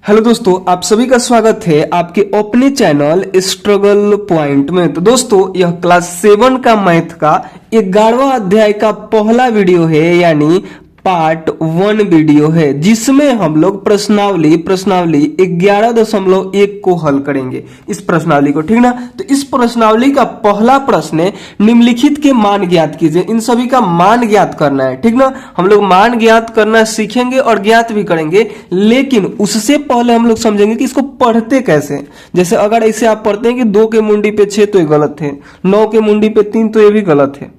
Hello दोस्तों, आप सभी का स्वागत है आपके अपने चैनल स्ट्रगल पॉइंट में। तो दोस्तों, यह क्लास 7 का मैथ का 11वां अध्याय का पहला वीडियो है, यानी पार्ट 1 वीडियो है, जिसमें हम लोग प्रश्नावली 11.1 को हल करेंगे। इस प्रश्नावली को, ठीक ना। तो इस प्रश्नावली का पहला प्रश्न है, निम्नलिखित के मान ज्ञात कीजिए। इन सभी का मान ज्ञात करना है, ठीक ना। हम लोग मान ज्ञात करना सीखेंगे और ज्ञात भी करेंगे, लेकिन उससे पहले हम लोग समझेंगे कि इसको पढ़ते कैसे। जैसे अगर इसे आप पढ़ते हैं कि 2 के मुंडी पे 6 तो ये गलत है, 9 के मुंडी पे 3 तो ये भी गलत है।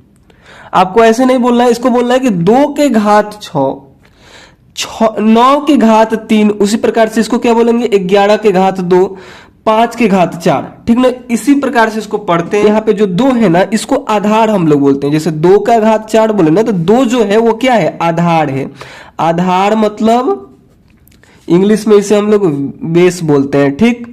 आपको ऐसे नहीं बोलना है, इसको बोलना है कि 2 के घात 6, 9 के घात 3, उसी प्रकार से इसको क्या बोलेंगे, 11 के घात 2, 5 के घात 4, ठीक ना। इसी प्रकार से इसको पढ़ते हैं। यहाँ पे जो 2 है ना, इसको आधार हम लोग बोलते हैं। जैसे 2 का घात 4 बोले ना, तो 2 जो है वो क्या है, आधार है। आधार मतलब इंग्लिश में इसे हम लोग बेस बोलते हैं, ठीक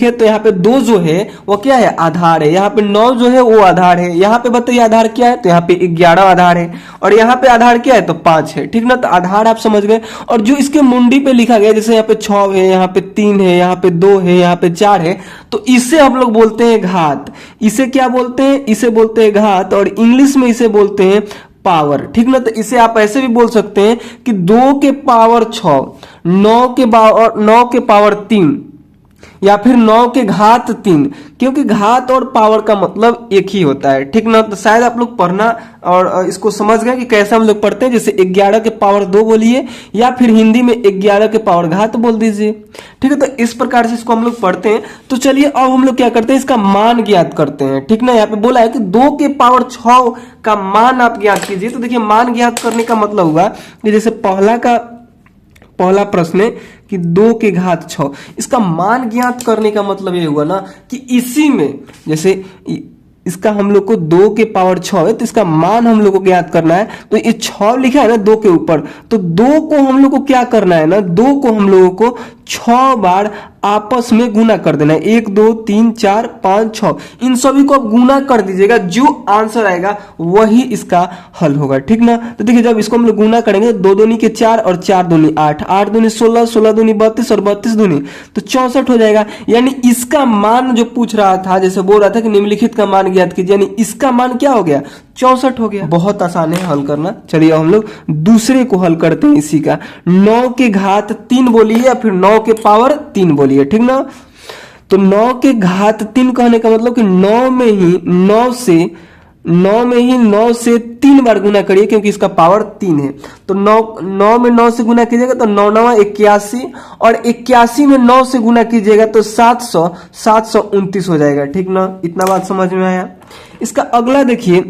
है। तो यहाँ पे 2 जो है वो क्या है, आधार है। यहाँ पे 9 जो है वो आधार है। यहाँ पे बताइए आधार क्या है, तो यहाँ पे 11 आधार है, और यहाँ पे आधार क्या है, तो 5 है, ठीक ना। तो आधार आप समझ गए। और जो इसके मुंडी पे लिखा गया, जैसे यहाँ पे 6 है, यहाँ पे 3 है, यहाँ पे 2 है, यहाँ पे 4 है, तो इसे हम लोग बोलते हैं घात। इसे क्या बोलते हैं, इसे बोलते हैं घात, और इंग्लिश में इसे बोलते हैं पावर, ठीक ना। तो इसे आप ऐसे भी बोल सकते हैं कि 2 के पावर 6, 9 के पावर 3, या फिर 9 के घात 3, क्योंकि घात और पावर का मतलब एक ही होता है, ठीक ना। तो शायद आप लोग पढ़ना और इसको समझ गए कि कैसे हम लोग पढ़ते हैं। जैसे 11 के पावर 2 बोलिए, या फिर हिंदी में 11 के पावर घात बोल दीजिए, ठीक है। तो इस प्रकार से इसको हम लोग पढ़ते हैं। तो चलिए अब हम लोग क्या करते हैं, इसका मान ज्ञात करते हैं, ठीक ना। यहाँ पे बोला है कि 2 के पावर 6 का मान आप ज्ञात कीजिए। तो देखिए, मान ज्ञात करने का मतलब हुआ कि जैसे पहला प्रश्न है कि 2 के घात 6, इसका मान ज्ञात करने का मतलब ये हुआ ना कि इसी में, जैसे इसका हम लोग को 2 के पावर 6 है, तो इसका मान हम लोग को ज्ञात करना है। तो ये 6 लिखा है ना 2 के ऊपर, तो 2 को हम लोग को क्या करना है ना, 2 को हम लोगों को 6 बार आपस में गुना कर देना है। 1 2 3 4 5 6, इन सभी को आप गुना कर दीजिएगा। जो आंसर आएगा वही इसका हल होगा, ठीक ना। तो देखिए, जब इसको हम लोग गुना करेंगे, 2 दूनी के 4 और 4 दूनी 8, 8 दूनी 16, 16 दूनी 32 और 32 दूनी तो 64 हो जाएगा। यानी इसका मान जो पूछ रहा था, जैसे बोल रहा था कि निम्नलिखित का मान ज्ञात कीजिए, यानी इसका मान क्या हो गया, 64 हो गया। बहुत आसान है हल करना। चलिए हम लोग दूसरे को हल करते हैं। इसी का 9 के घात 3 बोलिए, या फिर 9 के पावर 3 बोलिए, ठीक ना। तो 9 के घात 3 कहने का मतलब कि 9 में ही 9 से 3 बार गुना करिए, क्योंकि इसका पावर 3 है। तो 9 में 9 से गुना कीजिएगा तो 9 9 81, और 81 में 9 से गुना कीजिएगा तो 729 हो जाएगा, ठीक ना। इतना बात समझ में आया। इसका अगला देखिए,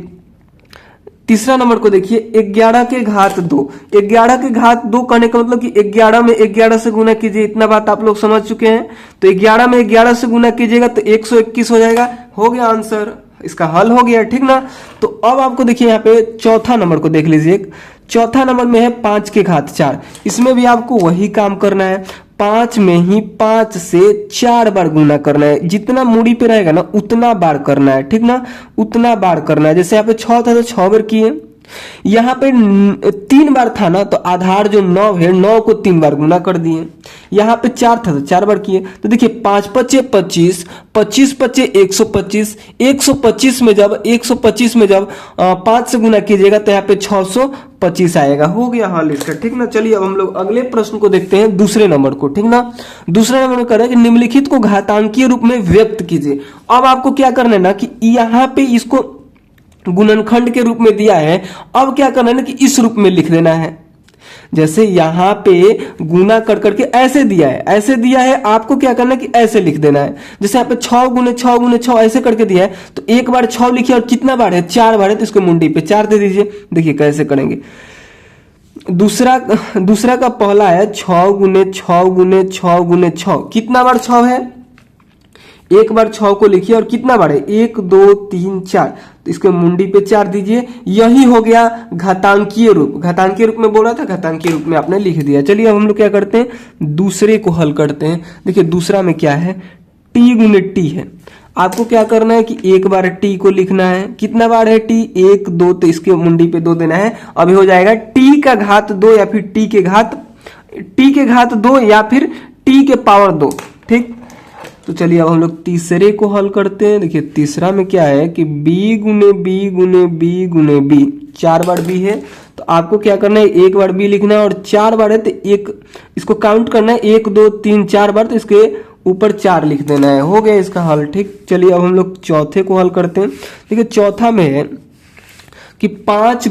तीसरा नंबर को देखिए, 11 के घात 2। 11 के घात 2 करने का मतलब कि 11 में 11 से गुना कीजिए। इतना बात आप लोग समझ चुके हैं। तो 11 में 11 से गुना कीजिएगा तो 121 हो जाएगा। हो गया आंसर, इसका हल हो गया, ठीक ना। तो अब आपको देखिए, यहाँ पे चौथा नंबर को देख लीजिए। चौथा नंबर में है 5 के घात 4। इसमें भी आपको वही काम करना है। 5 में ही 5 से 4 बार गुना करना है। जितना मूडी पे रहेगा ना उतना बार करना है, ठीक ना, उतना बार करना है। जैसे यहाँ पे 6 था तो 6 बार किए। यहाँ पे 3 बार था ना, तो आधार जो 9 है, 9 को 3 बार गुना कर दिए। यहाँ पे 4 था तो 4 बार किए। तो देखिए, 5 पचे 25, 25 पचे 125, 125 में जब 5 से गुना कीजिएगा तो यहाँ पे 625 आएगा। हो गया हल इसका, ठीक ना। चलिए अब हम लोग अगले प्रश्न को देखते हैं, दूसरे नंबर को, ठीक ना। दूसरे नंबर में कह रहे हैं कि निम्नलिखित को घातांकीय रूप में व्यक्त कीजिए। अब आपको क्या करना है ना कि यहाँ पे इसको गुणनखंड के रूप में दिया है। अब क्या करना है ना कि इस रूप में लिख देना है। जैसे यहाँ पे गुना कर करके ऐसे दिया है, आपको क्या करना है कि ऐसे लिख देना है। जैसे यहाँ पे 6 गुने 6 गुने 6 ऐसे करके दिया है, तो एक बार 6 लिखिए, और कितना बार है, 4 बार है, तो इसको मुंडी पे 4 दे दीजिए। देखिए कैसे करेंगे। दूसरा का पहला है 6 गुने 6 गुने 6 गुने 6, कितना बार 6 है, एक बार 6 को लिखिए, और कितना बार है, 1 2 3 4, तो इसके मुंडी पे 4 दीजिए। यही हो गया घातांकीय रूप। घातांकीय रूप में बोला था, घातांकीय रूप में आपने लिख दिया। चलिए अब हम लोग क्या करते हैं, दूसरे को हल करते हैं। देखिए दूसरा में क्या है, टी गुने टी है। आपको क्या करना है कि एक बार टी को लिखना है। कितना बार है टी, 1 2, तो इसके मुंडी पे 2 देना है। अभी हो जाएगा टी का घात 2, या फिर टी के घात टी के घात 2 या फिर टी के पावर 2। ठीक, तो चलिए अब हम लोग तीसरे को हल करते हैं। देखिए तीसरा में क्या है कि b गुने बी गुने बी गुने बी, 4 बार b है तो आपको क्या करना है, 1 बार b लिखना है, और 4 बार है तो एक इसको काउंट करना है, 1 2 3 4 बार, तो इसके ऊपर 4 लिख देना है। हो गया इसका हल। ठीक, चलिए अब हम लोग चौथे को हल करते हैं। देखिए चौथा में है कि 5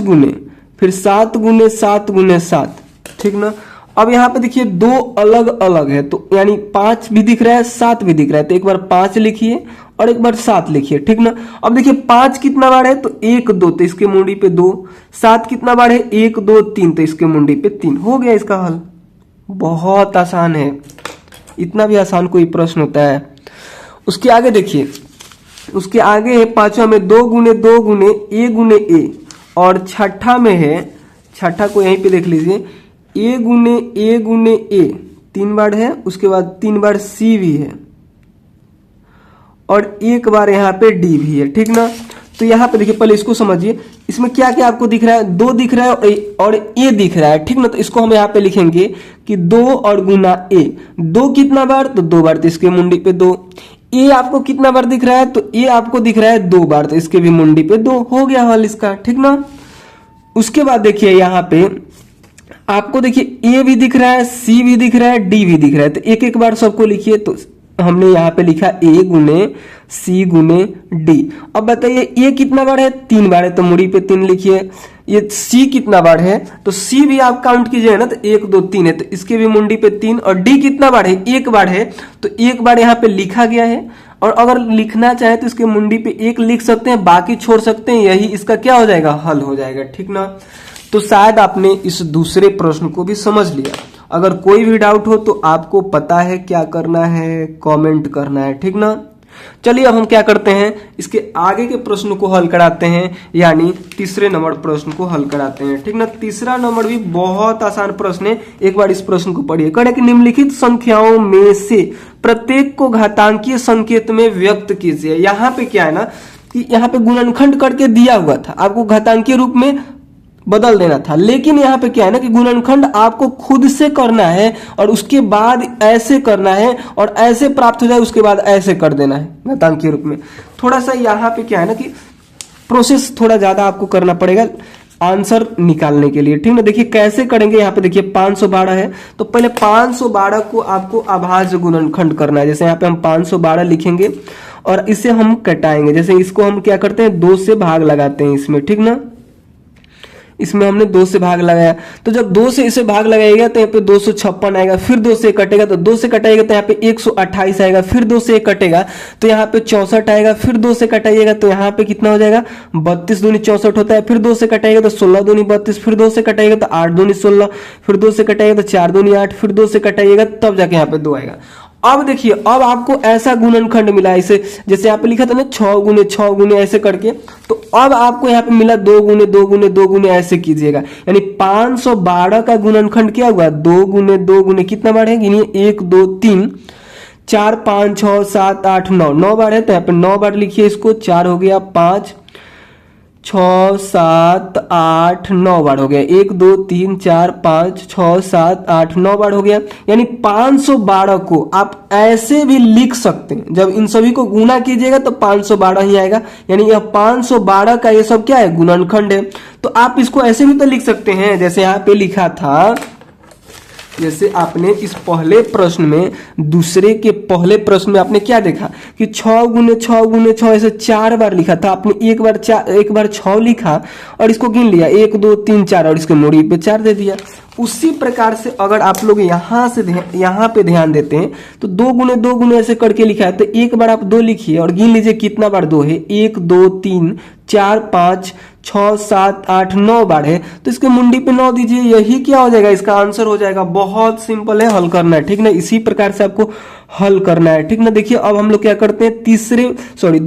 गुने फिर 7 गुने 7 गुने 7। ठीक ना, अब यहाँ पे देखिए 2 अलग अलग है, तो यानी 5 भी दिख रहा है 7 भी दिख रहा है, तो एक बार 5 लिखिए और एक बार 7 लिखिए। ठीक ना, अब देखिए 5 कितना बार है, तो 1 2, तो इसके मुंडी पे 2। 7 कितना बार है, 1 2 3, तो इसके मुंडी पे 3। हो गया इसका हल। बहुत आसान है, इतना भी आसान कोई प्रश्न होता है। उसके आगे देखिए, उसके आगे है पांचवा में 2 गुने ए गुने ए, और छठा में है, छठा को यहीं पे देख लीजिए, ए गुने ए 3 बार है, उसके बाद 3 बार सी भी है और 1 बार यहाँ पे डी भी है। ठीक ना, तो यहाँ पे देखिए पहले इसको समझिए, इसमें क्या क्या आपको दिख रहा है, 2 दिख रहा है और ए दिख रहा है। ठीक ना, तो इसको हम यहाँ पे लिखेंगे कि 2 और गुना ए। 2 कितना बार, तो 2 बार, तो इसके मुंडी पे 2। ए आपको कितना बार दिख रहा है, तो ए आपको दिख रहा है 2 बार, तो इसके भी मुंडी पे 2। हो गया हल इसका। ठीक ना, उसके बाद देखिए यहाँ पे आपको देखिए ए भी दिख रहा है, सी भी दिख रहा है, डी भी दिख रहा है, तो एक एक बार सबको लिखिए। तो हमने यहाँ पे लिखा ए गुने सी गुने डी। अब बताइए ए कितना बार है, 3 बार है, तो मुड़ी पे 3 लिखिए। ये सी कितना बार है, तो सी भी आप काउंट कीजिए ना, तो 1 2 3 है, तो इसके भी मुंडी पे 3। और डी कितना बार है, 1 बार है, तो 1 बार यहाँ पे लिखा गया है, और अगर लिखना चाहे तो इसके मुंडी पे 1 लिख सकते हैं, बाकी छोड़ सकते हैं, यही इसका क्या हो जाएगा, हल हो जाएगा। ठीक ना, तो शायद आपने इस दूसरे प्रश्न को भी समझ लिया। अगर कोई भी डाउट हो तो आपको पता है क्या करना है, कमेंट करना है। ठीक ना, चलिए अब हम क्या करते हैं, इसके आगे के प्रश्न को हल कराते हैं, यानी तीसरे नंबर प्रश्न को हल कराते हैं। ठीक ना, तीसरा नंबर भी बहुत आसान प्रश्न है, एक बार इस प्रश्न को पढ़िए। कहे कि निम्नलिखित संख्याओं में से प्रत्येक को घातांकीय संकेत में व्यक्त कीजिए। यहाँ पे क्या है ना कि यहाँ पे गुणनखंड करके दिया हुआ था, आपको घातांकीय रूप में बदल देना था, लेकिन यहाँ पे क्या है ना कि गुणनखंड आपको खुद से करना है, और उसके बाद ऐसे करना है, और ऐसे प्राप्त हो जाए उसके बाद ऐसे कर देना है घातांकीय रूप में। थोड़ा सा यहाँ पे क्या है ना कि प्रोसेस थोड़ा ज्यादा आपको करना पड़ेगा आंसर निकालने के लिए। ठीक ना, देखिए कैसे करेंगे। यहाँ पे देखिए 512 है, तो पहले 512 को आपको अभाज्य गुणनखंड करना है। जैसे यहाँ पे हम 512 लिखेंगे और इसे हम कटाएंगे। जैसे इसको हम क्या करते हैं, 2 से भाग लगाते हैं इसमें। ठीक ना, इसमें हमने 2 से भाग लगाया, तो जब 2 से इसे भाग लगाएगा तो यहाँ पे 256 आएगा, फिर 2 से कटेगा तो 2 से कटाएगा तो यहाँ पे 128 आएगा, फिर 2 से कटेगा तो यहाँ पे 64 आएगा, फिर 2 से कटाइएगा तो यहाँ पे कितना हो जाएगा, 32 दूनी 64 होता है, फिर 2 से कटाएगा तो 16 दूनी 32, फिर 2 से कटाएगा तो 8 दूनी 16, फिर 2 से कटाएगा तो 4 दूनी 8, फिर 2 से कटाइएगा तब जाके यहाँ पे 2 आएगा। अब देखिए, अब आपको ऐसा गुणनखंड मिला, इसे जैसे यहाँ पे लिखा था ना 6 गुने ऐसे करके, तो अब आपको यहाँ पे मिला 2 गुने 2 गुने 2 गुने, ऐसे कीजिएगा। यानी 512 का गुणनखंड क्या हुआ, 2 गुने 2 गुने कितना बार है, गिनिए 1 2 3 4 5 6 7 8 9, 9 बार है, तो यहाँ पे 9 बार लिखिए इसको। 4 हो गया, 5 6 7 8 9 बार हो गया, 1 2 3 4 5 6 7 8 9 बार हो गया। यानी 512 को आप ऐसे भी लिख सकते हैं, जब इन सभी को गुना कीजिएगा तो 512 ही आएगा। यानी यह 512 का ये सब क्या है, गुणनखंड है। तो आप इसको ऐसे भी तो लिख सकते हैं, जैसे यहाँ पे लिखा था, जैसे आपने इस पहले प्रश्न में, दूसरे के पहले प्रश्न में आपने क्या देखा कि 6 गुने 6 गुने 6 ऐसे 4 बार लिखा था, आपने एक बार 6 लिखा और इसको गिन लिया 1 2 3 4 और इसके मुड़ी पे 4 दे दिया। उसी प्रकार से अगर आप लोग यहाँ पे ध्यान देते हैं तो 2 गुने ऐसे करके लिखा है, तो एक बार आप 2 लिखिए और गिन लीजिए कितना बार 2 है, 1 2 3 4 5 6 7 8 9 बार है, तो इसके मुंडी पे 9 दीजिए, यही क्या हो जाएगा, इसका आंसर हो जाएगा। बहुत सिंपल है, हल करना है। ठीक ना, इसी प्रकार से आपको हल करना है। ठीक ना, देखिए अब हम लोग क्या करते हैं,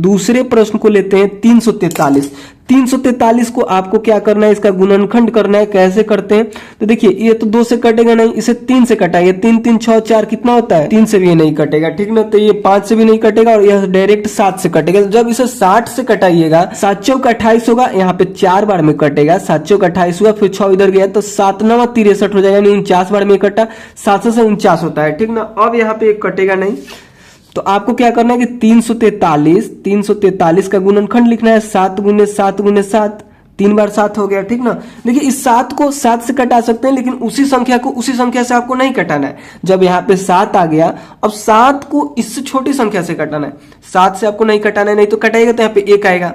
दूसरे प्रश्न को लेते हैं। 343 343 को आपको क्या करना है, इसका गुणनखंड करना है। कैसे करते हैं, तो देखिए ये तो 2 से कटेगा नहीं, इसे 3 से कटाइए। 3 3 6 4 कितना होता है, 3 से भी नहीं कटेगा, ठीक ना। तो ये 5 से भी नहीं कटेगा और यह डायरेक्ट 7 से कटेगा। जब इसे 60 से कटाइएगा, 7 चौक 28 होगा, यहाँ पे 4 बार में कटेगा। 7 चौक 28 हुआ, फिर 6 इधर गया तो 7 9 63 हो जाएगा, 49 बार में कटा, 700 से 49 होता है, ठीक ना। अब यहाँ पे एक कटेगा नहीं, तो आपको क्या करना है कि 343 का गुणनखंड लिखना है। 7 गुने 7 गुने 7, 3 बार 7 हो गया, ठीक ना। देखिए इस 7 को 7 से कटा सकते हैं, लेकिन उसी संख्या को उसी संख्या से आपको नहीं कटाना है। जब यहाँ पे 7 आ गया, अब 7 को इससे छोटी संख्या से कटाना है। 7 से आपको नहीं कटाना है, नहीं तो कटाएगा तो यहाँ पे 1 आएगा,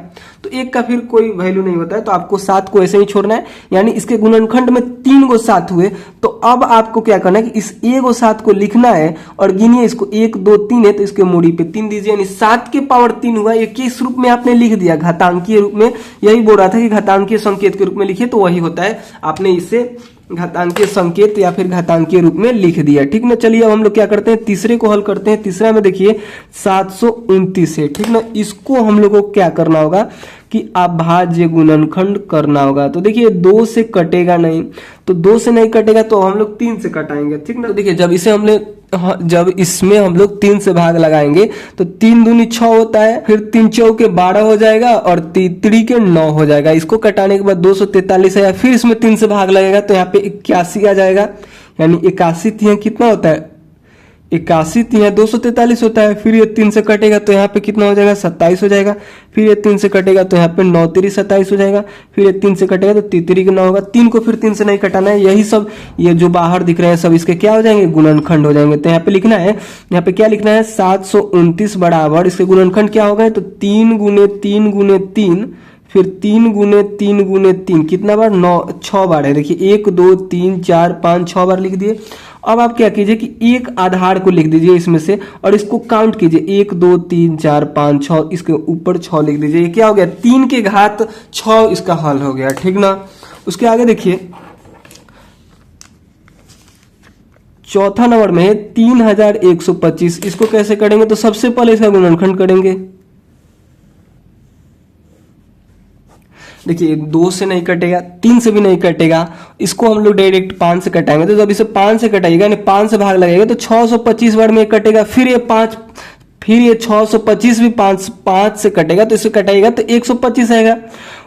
तो 1 का फिर कोई वैल्यू नहीं होता है, तो आपको 7 को ऐसे ही छोड़ना है। यानी इसके गुणनखंड में 3 गो 7 हुए, तो अब आपको क्या करना है कि इस 1 गो 7 को लिखना है और गिनिए इसको, 1 2 3 है तो इसके मूड़ी पे 3 दीजिए, यानी 7 के पावर 3 हुआ। ये किस रूप में आपने लिख दिया, घातांकीय रूप में। यही बोल रहा था कि घातांकीय संकेत के रूप में लिखिए, तो वही होता है, आपने इसे घातांकीय संकेत या फिर घातांकीय रूप में लिख दिया, ठीक ना। चलिए अब हम लोग क्या करते हैं, तीसरे को हल करते हैं। तीसरा में देखिए 729 है, ठीक ना। इसको हम लोग को क्या करना होगा कि अभाज्य गुणनखंड करना होगा। तो देखिए 2 से कटेगा नहीं, तो 2 से नहीं कटेगा तो हम लोग 3 से कटाएंगे, ठीक ना। तो देखिए जब इसमें हम लोग 3 से भाग लगाएंगे तो 3 दूनी 6 होता है, फिर 3 चौके 12 हो जाएगा और 3 के 9 हो जाएगा। इसको कटाने के बाद 243 है, फिर इसमें 3 से भाग लगेगा तो यहाँ पे 81 आ जाएगा। यानी 81 तिहाई कितना होता है, 81 तिहाई 243 होता है। फिर ये 3 से कटेगा तो यहाँ पे कितना हो जाएगा, 27 हो जाएगा। फिर ये 3 से कटेगा तो यहाँ पे 9 3 27 हो जाएगा। फिर ये 3 से कटेगा तो 3 के 9 होगा। 3 को फिर 3 से नहीं कटाना है। यही सब ये जो बाहर दिख रहे हैं सब इसके क्या हो जाएंगे, गुणनखंड हो जाएंगे। तो यहाँ पे लिखना है, यहाँ पे क्या लिखना है, 729 बराबर इसके गुणनखंड क्या होगा, तो 3 गुने 3 गुने 3, फिर 3 गुने 3 गुने 3 कितना बार, 6 बार है। देखिए 1 2 3 4 5 6 बार लिख दिए। अब आप क्या कीजिए कि एक आधार को लिख दीजिए इसमें से और इसको काउंट कीजिए, 1 2 3 4 5 6, इसके ऊपर 6 लिख दीजिए। ये क्या हो गया, 3 के घात 6 इसका हल हो गया, ठीक ना। उसके आगे देखिए चौथा नंबर में है 3125। इसको कैसे करेंगे, तो सबसे पहले इसका गुणनखंड करेंगे। देखिए 2 से नहीं कटेगा, 3 से भी नहीं कटेगा, इसको हम लोग डायरेक्ट 5 से कटाएंगे। तो जब इसे 5 से कटाइएगा यानी 5 से भाग लगेगा तो 625 बार में कटेगा। फिर ये 5, फिर ये 625 भी 5 से कटेगा, तो इसे कटाइएगा तो 125 आएगा।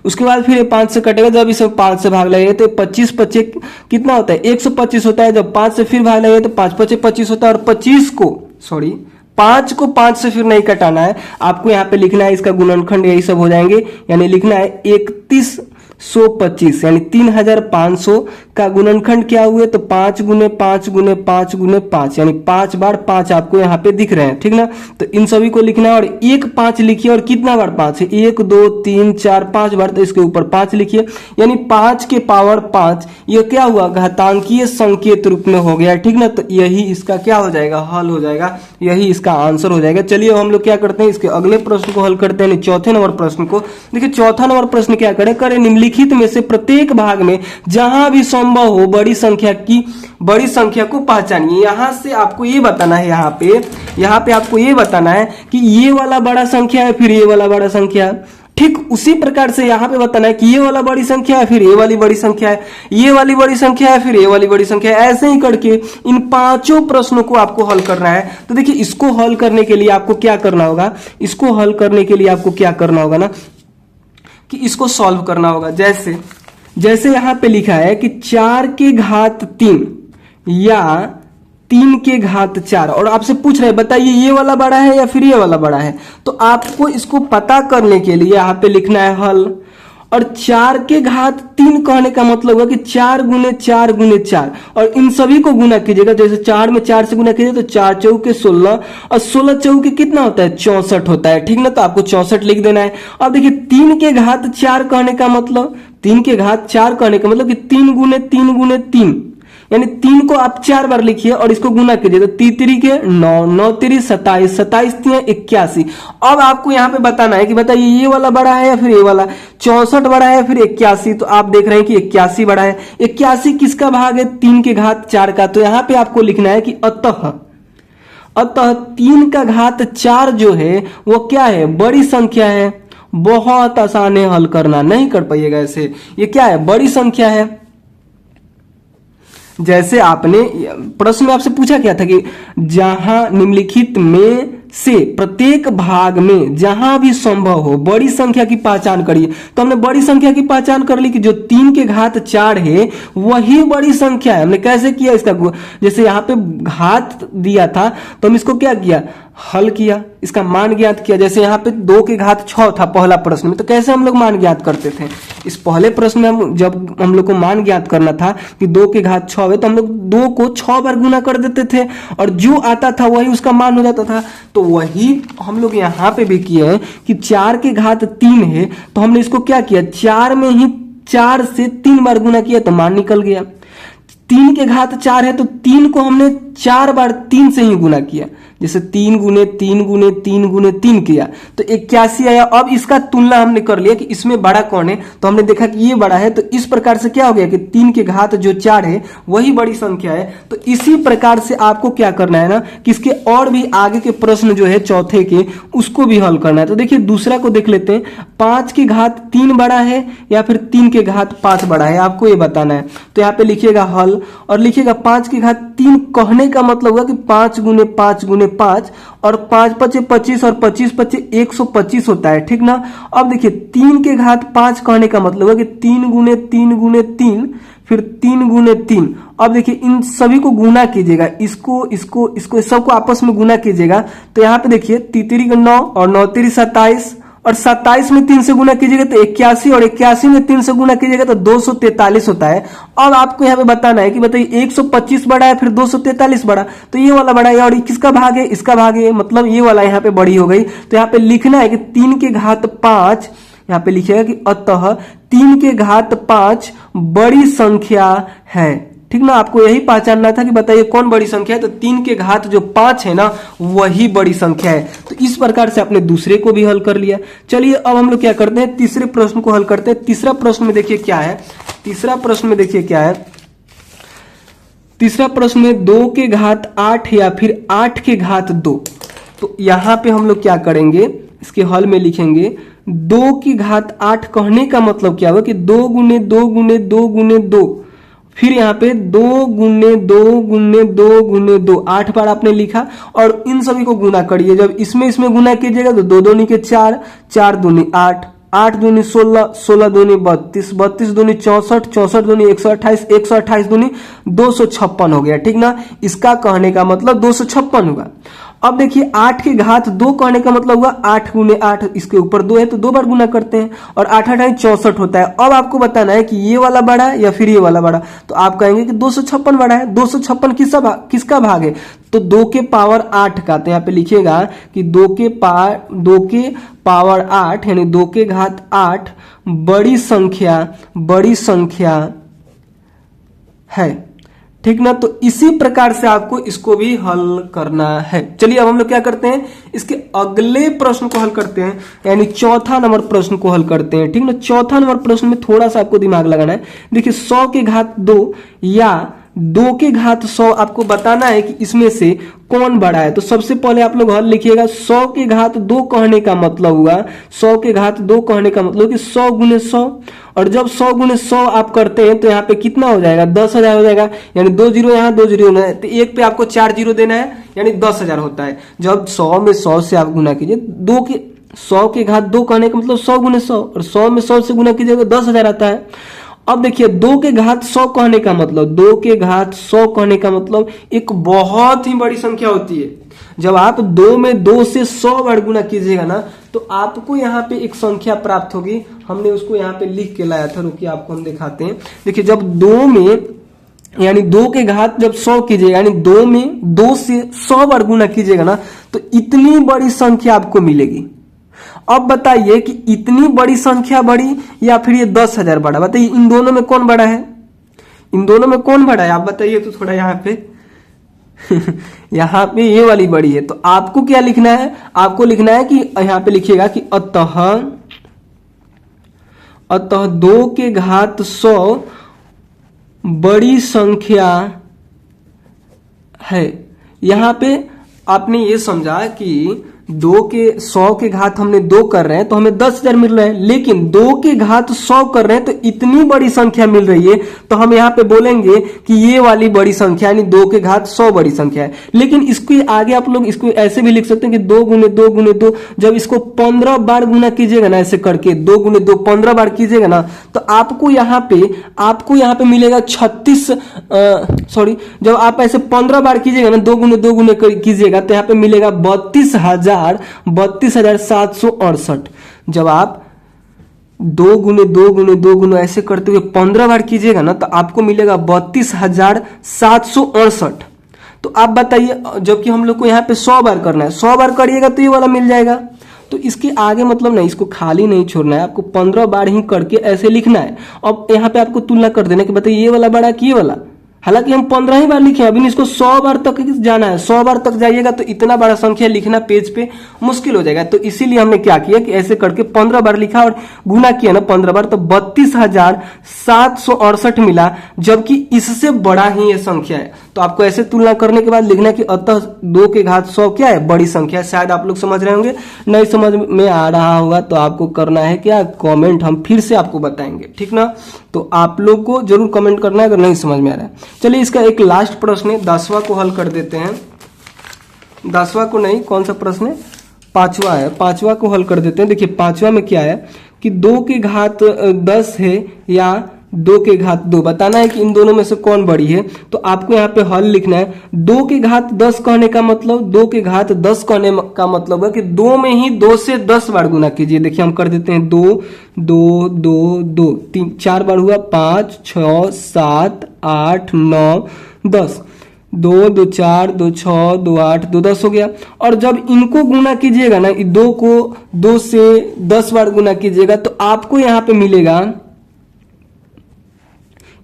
उसके बाद फिर ये 5 से कटेगा, जब इसे 5 से भाग लगेगा तो 25 25 कितना होता है, 125 होता है। जब 5 से फिर भाग लगेगा तो 5 5 25 होता है। और 5 को 5 से फिर नहीं कटाना है, आपको यहाँ पे लिखना है इसका गुणनखंड यही सब हो जाएंगे। यानी लिखना है 3125, यानी 3500 का गुणनखंड क्या हुए, तो 5 गुने 5 गुने 5 गुने 5, यानी 5 बार 5 आपको यहाँ पे दिख रहे हैं, ठीक ना। तो इन सभी को लिखना है और 1 5 लिखिए। और कितना बार 5 है, 1 2 3 4 5 बार, तो इसके ऊपर 5 लिखिए। यानी 5 के पावर 5 ये क्या हुआ, घातांकीय संकेत रूप में हो गया, ठीक ना। तो यही इसका क्या हो जाएगा, हल हो जाएगा, यही इसका आंसर हो जाएगा। चलिए हम लोग क्या करते हैं, इसके अगले प्रश्न को हल करते हैं, चौथे नंबर प्रश्न को। देखिए चौथा नंबर प्रश्न क्या करें, निम्नलिखित में से प्रत्येक भाग में जहां भी संभव हो बड़ी संख्या को पहचानिए। यहां से आपको ये बताना है, यहाँ पे आपको ये बताना है कि ये वाला बड़ा संख्या है, फिर ये वाला बड़ा संख्या है। ठीक उसी प्रकार से यहाँ पे बताना है कि ये वाला बड़ी संख्या है, फिर ये वाली बड़ी संख्या है, ये वाली बड़ी संख्या है, फिर ये वाली बड़ी संख्या है। ऐसे ही करके इन 5 प्रश्नों को आपको हल करना है। तो देखिए इसको हल करने के लिए आपको क्या करना होगा, इसको हल करने के लिए आपको क्या करना होगा ना, कि इसको सॉल्व करना होगा। जैसे यहां पे लिखा है कि 4 के घात 3 या 3 के घात 4, और आपसे पूछ रहे हैं बताइए ये वाला बड़ा है या फिर ये वाला बड़ा है। तो आपको इसको पता करने के लिए यहाँ पे लिखना है हल। और 4 के घात 3 कहने का मतलब हुआ कि 4 गुने 4 गुने 4, और इन सभी को गुना कीजिएगा। जैसे 4 में 4 से गुना कीजिए तो 4 चौके 16, और 16 चौके कितना होता है, 64 होता है, ठीक ना। तो आपको 64 लिख देना है। अब देखिए 3 के घात 4 कहने का मतलब, 3 के घात 4 कहने का मतलब कि 3 गुने 3 गुने 3, यानी 3 को आप 4 बार लिखिए और इसको गुना कीजिए तो 3 के 9, 9 3 27, 27 81। अब आपको यहाँ पे बताना है कि बताइए ये वाला बड़ा है या फिर ये वाला, 64 बड़ा है फिर 81। तो आप देख रहे हैं कि 81 बड़ा है। 81 किसका भाग है, 3 के घात 4 का। तो यहाँ पे आपको लिखना है कि अतः 3 का घात 4 जो है वो क्या है, बड़ी संख्या है, बहुत आसान है हल करना, नहीं कर पाइएगा ऐसे। ये क्या है, बड़ी संख्या है। जैसे आपने प्रश्न में आपसे पूछा क्या था कि जहां निम्नलिखित में से प्रत्येक भाग में जहां भी संभव हो बड़ी संख्या की पहचान करिए। तो हमने बड़ी संख्या की पहचान कर ली कि जो 3 के घात 4 है वही बड़ी संख्या है। हमने कैसे किया इसका, जैसे यहाँ पे घात दिया था तो हम इसको क्या किया, हल किया, इसका मान ज्ञात किया। जैसे यहाँ पे 2 के घात 6 था पहला प्रश्न में, तो कैसे हम लोग मान ज्ञात करते थे। इस पहले प्रश्न में जब हम लोग को मान ज्ञात करना था कि 2 के घात 6 है, तो हम लोग 2 को 6 बार गुना कर देते थे और जो आता था वही उसका मान हो जाता था। तो वही हम लोग यहाँ पे भी किए हैं कि 4 के घात 3 है, तो हमने इसको क्या किया, 4 में ही 4 से 3 बार गुना किया तो मान निकल गया। 3 के घात 4 है तो 3 को हमने 4 बार 3 से ही गुना किया, जैसे 3 गुने 3 गुने 3 गुने 3 किया तो 81 आया। अब इसका तुलना हमने कर लिया कि इसमें बड़ा कौन है, तो हमने देखा कि ये बड़ा है। तो इस प्रकार से क्या हो गया कि 3 के घात जो 4 है वही बड़ी संख्या है। तो इसी प्रकार से आपको क्या करना है ना कि इसके और भी आगे के प्रश्न जो है चौथे के, उसको भी हल करना है। तो देखिए दूसरा को देख लेते हैं, 5 के घात 3 बड़ा है या फिर 3 के घात 5 बड़ा है, आपको ये बताना है। तो यहाँ पे लिखिएगा हल और लिखिएगा 5 के घात 3 कहने का मतलब होगा कि 5 गुने 5 गुने 5 और 5 पचे 25 और 25 पचे 125 होता है, ठीक ना। अब देखिए 3 के घात 5 कहने का मतलब है कि 3 गुने 3 गुने 3 फिर 3 गुने 3। अब देखिए इन सभी को गुना कीजिएगा, इसको इसको इसको सबको आपस में गुना कीजिएगा। तो यहाँ पे देखिए 3 का 9 और 9 3 27 और 27 में 3 से गुना कीजिएगा तो 81 और 81 में 3 से गुना कीजिएगा तो 243 होता है। अब आपको यहाँ पे बताना है कि बताइए 125 बड़ा है फिर 243 बड़ा, तो ये वाला बड़ा है और किसका भाग है, इसका भाग है, मतलब ये वाला यहाँ पे बड़ी हो गई। तो यहाँ पे लिखना है कि 3 के घात 5, यहाँ पे लिखिएगा कि अतः 3 के घात 5 बड़ी संख्या है, ठीक ना। आपको यही पहचानना था कि बताइए कौन बड़ी संख्या है, तो 3 के घात जो 5 है ना वही बड़ी संख्या है। तो इस प्रकार से आपने दूसरे को भी हल कर लिया। चलिए अब हम लोग क्या करते हैं, तीसरे प्रश्न को हल करते हैं। तीसरा प्रश्न में देखिए क्या है, तीसरा प्रश्न में देखिए क्या है, तीसरा प्रश्न में 2 के घात 8 या फिर 8 के घात 2। तो यहाँ पे हम लोग क्या करेंगे, इसके हल में लिखेंगे 2 की घात 8 कहने का मतलब क्या हुआ कि 2 गुने 2 गुने 2 गुने 2, फिर यहाँ पे 2 गुने 2 गुने 2 गुने 2, 8 बार आपने लिखा और इन सभी को गुना करिए। जब इसमें गुना कीजिएगा तो 2 दूनी के 4, 4 दूनी 8, 8 दूनी 16, 16 दूनी 32, 32 दूनी 64, 64 दूनी 128, 128 दूनी 256 हो गया, ठीक ना। इसका कहने का मतलब 256 होगा। अब देखिए 8 के घात 2 कहने का मतलब हुआ 8 गुने 8, इसके ऊपर 2 है तो 2 बार गुना करते हैं और 8 8 64 होता है। अब आपको बताना है कि ये वाला बड़ा है या फिर ये वाला बड़ा, तो आप कहेंगे कि 256 बड़ा है। 256 किसका भाग है, तो 2 के पावर 8 का। तो यहाँ पे लिखिएगा कि 2 के पावर 8 यानी 2 के घात 8 बड़ी संख्या है, ठीक ना। तो इसी प्रकार से आपको इसको भी हल करना है। चलिए अब हम लोग क्या करते हैं, इसके अगले प्रश्न को हल करते हैं, यानी चौथा नंबर प्रश्न को हल करते हैं, ठीक ना। चौथा नंबर प्रश्न में थोड़ा सा आपको दिमाग लगाना है। देखिए 100 के घात 2 या 2 के घात 100 आपको बताना है कि इसमें से कौन बड़ा है। तो सबसे पहले आप लोग हल लिखिएगा। 100 के घात 2 कहने का मतलब हुआ, 100 के घात 2 कहने का मतलब कि 100 गुने 100, और जब 100 गुने 100 आप करते हैं तो यहाँ पे कितना हो जाएगा, 10,000 हो जाएगा। यानी 2 जीरो यहाँ 2 जीरो है तो एक पे आपको 4 जीरो देना है, यानी 10,000 होता है। जब 100 में 100 से आप गुना कीजिए, 100 के घात 2 कहने का मतलब 100 गुने 100, और 100 में 100 से गुना कीजिए तो 10,000 आता है। अब देखिए 2 के घात 100 कहने का मतलब, 2 के घात 100 कहने का मतलब एक बहुत ही बड़ी संख्या होती है। जब आप 2 में 2 से 100 बार गुना कीजिएगा ना तो आपको यहाँ पे एक संख्या प्राप्त होगी। हमने उसको यहाँ पे लिख के लाया था, रुकिए आपको हम दिखाते हैं। देखिए जब 2 में यानी 2 के घात जब 100 कीजिएगा, यानी 2 में 2 से 100 बार गुना कीजिएगा ना तो इतनी बड़ी संख्या आपको मिलेगी। अब बताइए कि इतनी बड़ी संख्या बड़ी या फिर ये 10,000 बड़ा, बताइए इन दोनों में कौन बड़ा है, इन दोनों में कौन बड़ा है आप बताइए तो थोड़ा यहाँ पे यहाँ पे ये वाली बड़ी है। तो आपको क्या लिखना है, आपको लिखना है कि यहाँ पे लिखिएगा कि अतः 2 के घात 100 बड़ी संख्या है। यहाँ पे आपने ये समझा कि 2 के 100 के घात हमने 2 कर रहे हैं तो हमें 10,000 मिल रहा है, लेकिन 2 के घात 100 कर रहे हैं तो इतनी बड़ी संख्या मिल रही है, तो हम यहाँ पे बोलेंगे कि ये वाली बड़ी संख्या यानी 2 के घात 100 बड़ी संख्या है। लेकिन इसके आगे आप लोग इसको ऐसे भी लिख सकते हैं कि 2 गुने 2 गुने 2, जब इसको 15 बार गुना कीजिएगा ना, ऐसे करके 2 गुने 2 15 बार कीजिएगा ना, तो आपको यहाँ पे मिलेगा 36, जब आप ऐसे 15 बार कीजिएगा ना, 2 गुने कीजिएगा तो यहाँ पे मिलेगा 32,768। जब आप 2 गुने 2 गुने 2 गुने ऐसे करते हुए 15 बार कीजिएगा ना, तो आपको मिलेगा 32,768। तो आप बताइए, जबकि हम लोग को यहाँ पे 100 बार करना है, 100 बार करिएगा तो ये वाला मिल जाएगा। तो इसके आगे मतलब नहीं, इसको खाली नहीं छोड़ना है, आपको 15 बार ही करके ऐसे लिखना है। अब यहाँ पे आपको तुलना कर देना कि बताइए ये वाला बड़ा कि ये वाला। हालांकि हम 15 ही बार लिखे, अभी इसको 100 बार तक जाना है। 100 बार तक जाइएगा तो इतना बड़ा संख्या लिखना पेज पे मुश्किल हो जाएगा। तो इसीलिए हमने क्या किया कि ऐसे करके 15 बार लिखा और गुना किया ना 15 बार, तो 32,768 मिला, जबकि इससे बड़ा ही ये संख्या है। तो आपको ऐसे तुलना करने के बाद लिखना है कि अतः 2 के घात 100 क्या है, बड़ी संख्या है। शायद आप लोग समझ रहे होंगे, नहीं समझ में आ रहा होगा तो आपको करना है क्या, कमेंट हम फिर से आपको बताएंगे, ठीक ना। तो आप लोग को जरूर कमेंट करना है अगर नहीं समझ में आ रहा है। चलिए इसका एक लास्ट प्रश्न है, 10वां को हल कर देते हैं। 10वां को नहीं, कौन सा प्रश्न है, 5वां है, 5वां को हल कर देते हैं। देखिए 5वां में क्या है कि 2 के घात 10 है या 2 के घात 2, बताना है कि इन दोनों में से कौन बड़ी है। तो आपको यहाँ पे हल लिखना है। 2 के घात 10 कहने का मतलब, 2 के घात 10 कहने का मतलब है कि 2 में ही 2 से 10 बार गुना कीजिए। देखिए हम कर देते हैं 2 2 2 2 3 4 बार हुआ, 5 6 7 8 9 10, 2 2 4 2 6 2 8 2 10 हो गया। और जब इनको गुना कीजिएगा ना, 2 को 2 से 10 बार गुना कीजिएगा तो आपको यहाँ पे मिलेगा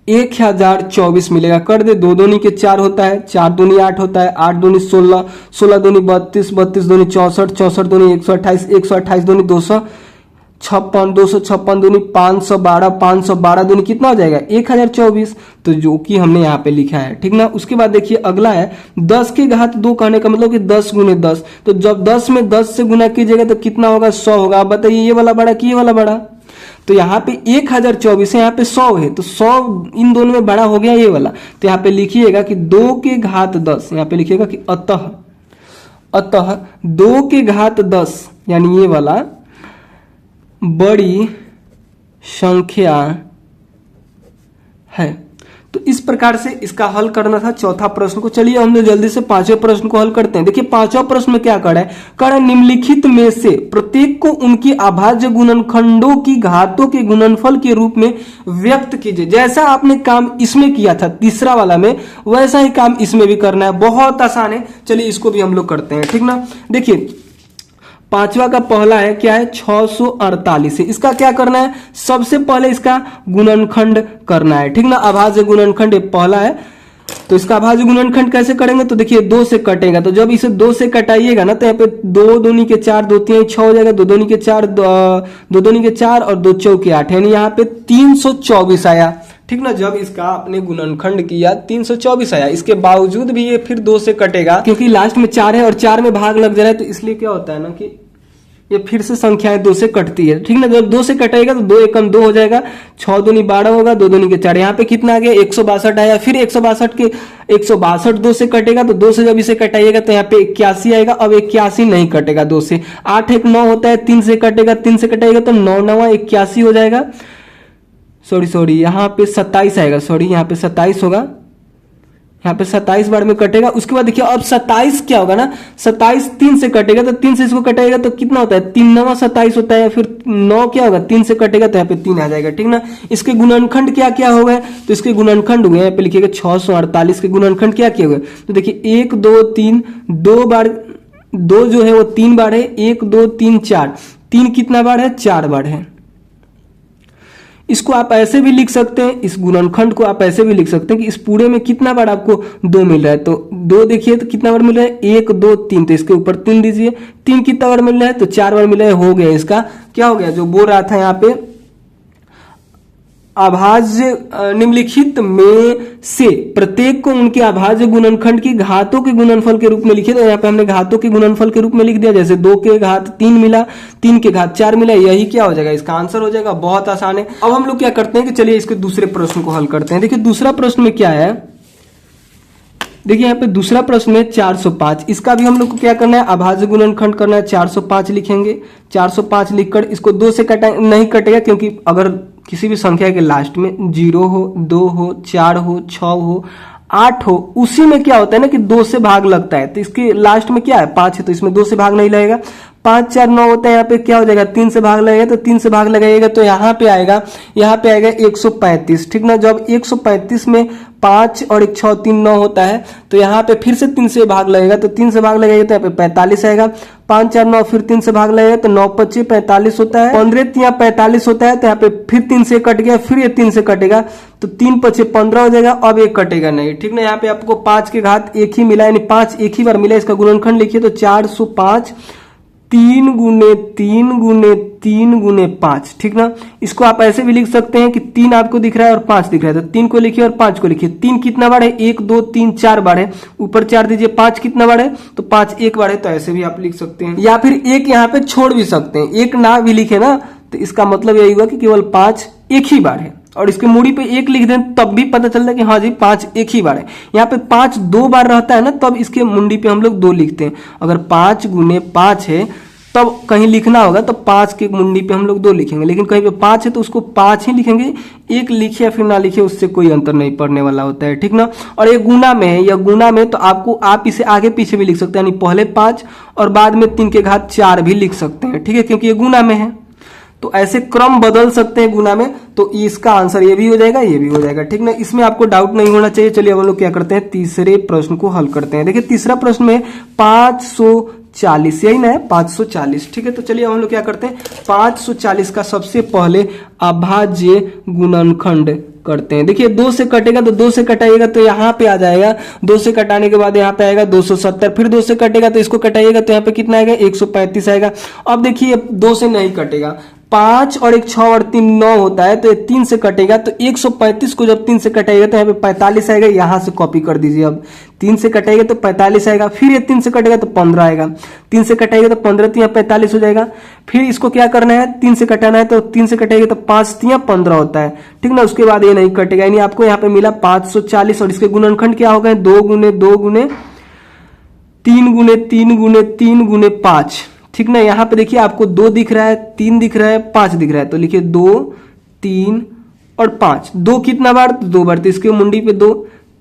1024 मिलेगा। कर दे, 2 दूनी के 4 होता है, 4 दूनी 8 होता है, 8 दूनी 16, 16 दूनी 32, 32 दूनी 64, 64 दूनी 128, 128 दूनी 256, 256 दूनी 512, 512 दूनी कितना हो जाएगा 1024। तो जो कि हमने यहाँ पे लिखा है, ठीक ना। उसके बाद देखिए अगला है 10 के घात 2 कहने का मतलब कि 10 गुने 10। तो जब 10 में 10 से गुना कीजिएगा तो कितना होगा, 100 होगा। आप बताइए ये वाला बड़ा कि ये वाला बड़ा। तो यहाँ पे 1024 है, यहाँ पे 100 है, तो 100 इन दोनों में बड़ा हो गया ये वाला। तो यहाँ पे लिखिएगा कि 2 के घात 10, यहाँ पे लिखिएगा कि अतः 2 के घात 10 यानी ये वाला बड़ी संख्या है। तो इस प्रकार से इसका हल करना था चौथा प्रश्न को। चलिए हम लोग जल्दी से 5वें प्रश्न को हल करते हैं। देखिए 5वां प्रश्न में क्या कर है, निम्नलिखित में से प्रत्येक को उनकी अभाज्य गुणनखंडों की घातों के गुणनफल के रूप में व्यक्त कीजिए। जैसा आपने काम इसमें किया था तीसरा वाला में, वैसा ही काम इसमें भी करना है। बहुत आसान है, चलिए इसको भी हम लोग करते हैं, ठीक ना। देखिए 5वां का पहला है क्या है, 648 है। इसका क्या करना है, सबसे पहले इसका गुणनखंड करना है, ठीक ना। अभाज्य गुणनखंड पहला है, तो इसका अभाज्य गुणनखंड कैसे करेंगे, तो देखिए 2 से कटेगा। तो जब इसे 2 से कटाइएगा ना, तो यहाँ पे 2 दूनी के 4, 2 3 6 हो जाएगा। 2 दूनी के 4, 2 दूनी के 4 और 2 चौके 8, यानी यहाँ पे 324 आया, ठीक ना। जब इसका आपने गुणनखंड किया 324 आया, इसके बावजूद भी ये फिर 2 से कटेगा, क्योंकि लास्ट में 4 है और 4 में भाग लग जा रहा है। तो इसलिए क्या होता है ना कि ये फिर से संख्याएं 2 से कटती है, ठीक ना। जब 2 से कटेगा तो 2 एकम 2 हो जाएगा, 6 दूनी 12 होगा, 2 दूनी के 4। यहाँ पे कितना आ गया 162 आया। फिर 162 2 से कटेगा, तो 2 से जब इसे कटाइएगा तो यहाँ पे 81 आएगा। अब 81 नहीं कटेगा 2 से, 8 1 9 होता है, 3 से कटेगा, 3 से कटाइएगा तो 9 9 81 हो जाएगा। सॉरी यहाँ पे 27 आएगा, यहाँ पे 27 होगा, यहाँ पे 27 बार में कटेगा। उसके बाद देखिए अब 27 क्या होगा ना, 27 3 से कटेगा, तो 3 से इसको कटाएगा तो कितना होता है 3 9 27 होता है। फिर 9 क्या होगा, 3 से कटेगा तो यहाँ पे 3 आ जाएगा, ठीक ना। इसके गुणनखंड क्या क्या हो गए, तो इसके गुणनखंड हुए, यहाँ पे लिखिएगा 648 के गुणनखंड क्या क्या हुए। तो देखिए 1 2 3, 2 बार 2 जो है वो 3 बार है, 1 2 3 4, 3 कितना बार है 4 बार है। इसको आप ऐसे भी लिख सकते हैं, इस गुणनखंड को आप ऐसे भी लिख सकते हैं कि इस पूरे में कितना बार आपको 2 मिल रहा है। तो 2 देखिए तो कितना बार मिल रहा है 1 2 3, तो इसके ऊपर 3 दीजिए। 3 कितना बार मिल रहा है, तो 4 बार मिल रहा है, हो गया। इसका क्या हो गया, जो बोल रहा था यहाँ पे अभाज्य निम्नलिखित में से प्रत्येक को उनके अभाज्य गुणनखंड की घातों के गुणनफल के रूप में लिखे। तो यहाँ पे हमने घातों के गुणनफल के रूप में लिख दिया, जैसे 2 के घात 3 मिला, 3 के घात 4 मिला, यही क्या हो जाएगा, इसका आंसर हो जाएगा। बहुत आसान है। अब हम लोग क्या करते हैं कि चलिए इसके दूसरे प्रश्न को हल करते हैं। देखिए दूसरा प्रश्न में क्या है, देखिए यहाँ पे दूसरा प्रश्न है 405। इसका भी हम लोग को क्या करना है, अभाज्य गुणनखंड करना है। 405 लिखेंगे, 405 लिखकर इसको 2 से कटा नहीं कटेगा, क्योंकि अगर किसी भी संख्या के लास्ट में 0 हो, 2 हो, 4 हो, 6 हो, 8 हो, उसी में क्या होता है ना कि 2 से भाग लगता है। तो इसके लास्ट में क्या है, 5 है, तो इसमें 2 से भाग नहीं लगेगा। 5 4 9 होता है, यहाँ पे क्या हो जाएगा, 3 से भाग लगेगा। तो 3 से भाग लगाइएगा तो यहाँ पे आएगा 135। ठीक ना। जब 135 में 5 और 1 6 3 9 होता है, तो यहाँ पे फिर से 3 से भाग लगेगा। तो 3 से भाग लगेगा तो यहाँ पे 45 आएगा। 5 4 9 फिर 3 से भाग लगेगा तो 9 25 45 होता है। 15 3 45 होता है, तो यहाँ पे फिर 3 से कट गया, फिर ये 3 से कटेगा, तो 3 25 15 हो जाएगा। अब एक कटेगा नहीं। ठीक ना। यहाँ पे आपको 5 के घात 1 ही मिला, यानी 5 एक ही बार मिला। इसका गुणनखंड लिखिए तो 405 3 गुने 3 गुने 3 गुने 5। ठीक ना। इसको आप ऐसे भी लिख सकते हैं कि 3 आपको दिख रहा है और 5 दिख रहा है, तो 3 को लिखिए और 5 को लिखिए। 3 कितना बार है, 1 2 3 4 बार है, ऊपर 4 दीजिए। 5 कितना बार है, तो 5 एक बार है, तो ऐसे भी आप लिख सकते हैं। या फिर एक यहाँ पे छोड़ भी सकते हैं, एक ना भी लिखे ना, तो इसका मतलब यही हुआ कि केवल 5 एक ही बार है, और इसके मूड़ी पे 1 लिख दें तब भी पता चलता है कि हाँ जी 5 एक ही बार है। यहाँ पे 5 2 बार रहता है ना, तब इसके मुंडी पे हम लोग 2 लिखते हैं। अगर 5 गुने 5 है तब कहीं लिखना होगा तो 5 के मुंडी पे हम लोग 2 लिखेंगे, लेकिन कहीं पे 5 है तो उसको 5 ही लिखेंगे। 1 लिखे या फिर ना लिखे उससे कोई अंतर नहीं पड़ने वाला होता है। ठीक ना। और ये गुना में है, या गुना में तो आप इसे आगे पीछे भी लिख सकते हैं, यानी पहले 5 और बाद में 3 के घात 4 भी लिख सकते हैं। ठीक है, क्योंकि ये गुना में है, तो ऐसे क्रम बदल सकते हैं गुना में। तो इसका आंसर ये भी हो जाएगा, ये भी हो जाएगा। ठीक ना। इसमें आपको डाउट नहीं होना चाहिए। चलिए हम लोग क्या करते हैं, तीसरे प्रश्न को हल करते हैं। देखिए तीसरा प्रश्न में 540, यही ना है 540। ठीक है, तो चलिए हम लोग क्या करते हैं, 540 का सबसे पहले अभाज्य गुणनखंड करते हैं। देखिए 2 से कटेगा तो 2 से कटाइएगा तो यहाँ पे आ जाएगा। 2 से कटाने के बाद यहाँ पे आएगा 270, फिर 2 से कटेगा तो इसको कटाइएगा तो यहाँ पे कितना आएगा, 135 आएगा। अब देखिए 2 से नहीं कटेगा, 5 और 1 6 और 3 9 होता है, तो 3 से कटेगा तो 135 को जब 3 से कटाएगा तो यहाँ पे 45 आएगा। यहाँ से कॉपी कर दीजिए। अब 3 से कटाएगा तो 45 आएगा, फिर ये 3 से कटेगा तो 15 आएगा। 3 से कटाएगा तो 15 3 45 हो जाएगा। फिर इसको क्या करना है, 3 से कटाना है, तो 3 से कटाएगा तो 5 3 15 होता है। ठीक ना। उसके बाद ये नहीं कटेगा, यानी आपको यहाँ पे मिला 540, और इसके गुणनखंड क्या हो गए, 2 गुने 2 गुने 3 गुने 3 गुने 3 गुने 5। ठीक ना। यहाँ पे देखिए आपको 2 दिख रहा है, 3 दिख रहा है, 5 दिख रहा है, तो लिखिए 2 3 और 5। 2 कितना बार, तो 2 बार, तो इसके मुंडी पे 2।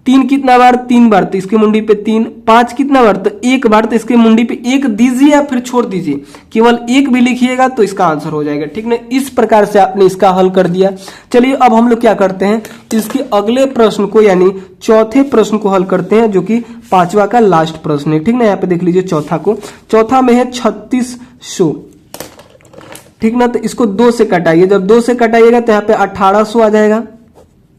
3 कितना बार, 3 बार, तो इसके मुंडी पे 3। 5 कितना बार, तो 1 बार, तो इसके मुंडी पे 1 दीजिए या फिर छोड़ दीजिए, केवल 1 भी लिखिएगा तो इसका आंसर हो जाएगा। ठीक ना। इस प्रकार से आपने इसका हल कर दिया। चलिए अब हम लोग क्या करते हैं, इसके अगले प्रश्न को यानी चौथे प्रश्न को हल करते हैं, जो कि 5वां का लास्ट प्रश्न है। ठीक ना। यहाँ पे देख लीजिए चौथा को, चौथा में है 3600। ठीक ना। तो इसको 2 से कटाइए, जब 2 से कटाइएगा तो यहाँ पे 1800 आ जाएगा।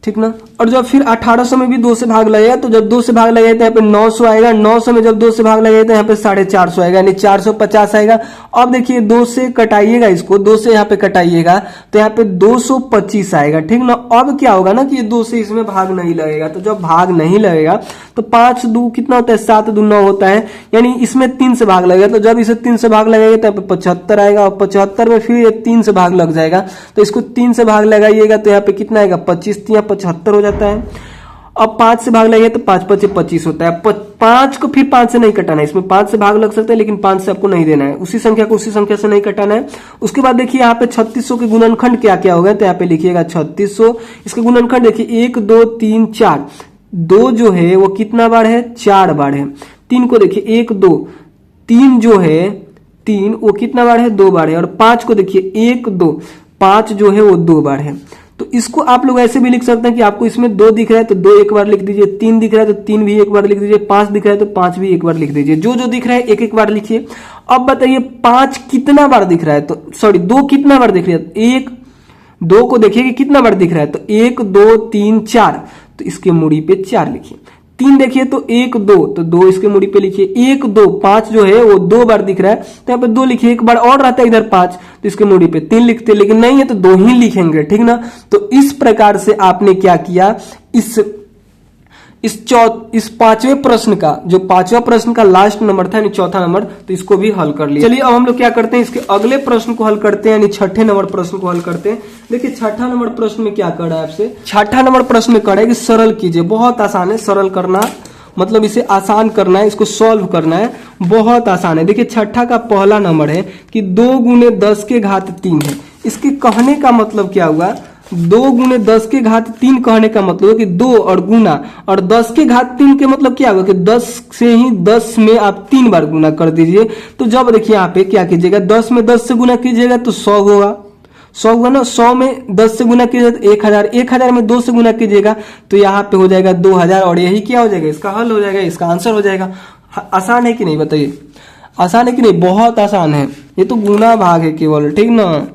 ठीक ना। और जब फिर 1800 में भी 2 से भाग लगेगा, तो जब 2 से भाग लगेगा तो यहाँ पे 900 आएगा। 900 में जब 2 से भाग लगेगा तो यहाँ पे 450 आएगा, यानी 450 आएगा। अब देखिए 2 से कटाइएगा, इसको 2 से यहाँ पे कटाइएगा तो यहाँ पे 225 आएगा। ठीक ना। अब क्या होगा ना कि 2 से इसमें भाग नहीं लगेगा, तो जब भाग नहीं लगेगा तो 5 2 कितना होता है, 7 2 9 होता है, यानी इसमें 3 से भाग लगेगा। तो जब इसे 3 से भाग लगेगा तो यहाँ पे 75 आएगा, और 75 में फिर ये 3 से भाग लग जाएगा, तो इसको 3 से भाग लगाइएगा तो यहाँ पे कितना आएगा, 25 3 75 हो जाता है। अब 5 से भाग लगेगा तो 5 5 25 होता है। 5 को फिर 5 से नहीं कटाना है, इसमें 5 से भाग लग सकता है, लेकिन 5 से आपको नहीं देना है, उसी संख्या को उसी संख्या से नहीं कटाना है। उसके बाद देखिए यहाँ पे 3600 के गुणनखंड क्या क्या हो गए, तो यहाँ पे लिखिएगा 3600। इसके गुणनखंड देखिए 1 2 3 4। 2 जो है वो कितना बार है, 4 बार है। 3 को देखिए 1 2, 3 जो है 3 वो कितना बार है, 2 बार है। और 5 को देखिए 1 2, 5 जो है वो 2 बार है। तो इसको आप लोग ऐसे भी लिख सकते हैं कि आपको इसमें 2 दिख रहा है तो 2 एक बार लिख दीजिए, 3 दिख रहा है तो 3 भी एक बार लिख दीजिए, 5 दिख रहा है तो 5 भी एक बार लिख दीजिए। जो जो दिख रहा है एक एक बार लिखिए। अब बताइए 5 कितना बार दिख रहा है, तो सॉरी 2 कितना बार दिख रहा है, 1 2 को देखिए कि कितना बार दिख रहा है, तो 1 2 3 4, तो इसके मूड़ी पे 4 लिखिए। तीन देखिए तो एक दो, तो दो इसके मूडी पे लिखिए, एक दो, पांच जो है वो दो बार दिख रहा है तो यहाँ पे दो लिखिए, एक बार और रहता है इधर पांच तो इसके मूडी पे तीन लिखते, लेकिन नहीं है तो दो ही लिखेंगे, ठीक ना। तो इस प्रकार से आपने क्या किया, इस पांचवें प्रश्न का, जो पांचवा प्रश्न का लास्ट नंबर था यानी चौथा नंबर, तो इसको भी हल कर लिया। चलिए अब हम लोग क्या करते हैं, इसके अगले प्रश्न को हल करते हैं, यानी छठे नंबर प्रश्न को हल करते हैं। देखिए छठा नंबर प्रश्न में क्या कर रहा है आपसे, छठा नंबर प्रश्न में कर रहा है कि सरल कीजिए। बहुत आसान है, सरल करना मतलब इसे आसान करना है, इसको सॉल्व करना है, बहुत आसान है। देखिए छठा का पहला नंबर है कि 2 गुने 10 के घात 3 है। इसके कहने का मतलब क्या हुआ, 2 गुने 10 के घात 3 कहने का मतलब है कि 2 और गुना, और 10 के घात 3 के मतलब क्या होगा कि 10 से ही 10 में आप 3 बार गुना कर दीजिए। तो जब देखिए यहाँ पे क्या कीजिएगा, 10 में 10 से गुना कीजिएगा तो 100 होगा, 100 होगा ना, 100 में 10 से गुना कीजिएगा तो 1000, 1000 में 2 से गुना कीजिएगा तो यहाँ पे हो जाएगा 2000, और यही क्या हो जाएगा, इसका हल हो जाएगा, इसका आंसर हो जाएगा। आसान है कि नहीं बताइए, आसान है कि नहीं, बहुत आसान है, ये तो गुना भाग है केवल, ठीक ना।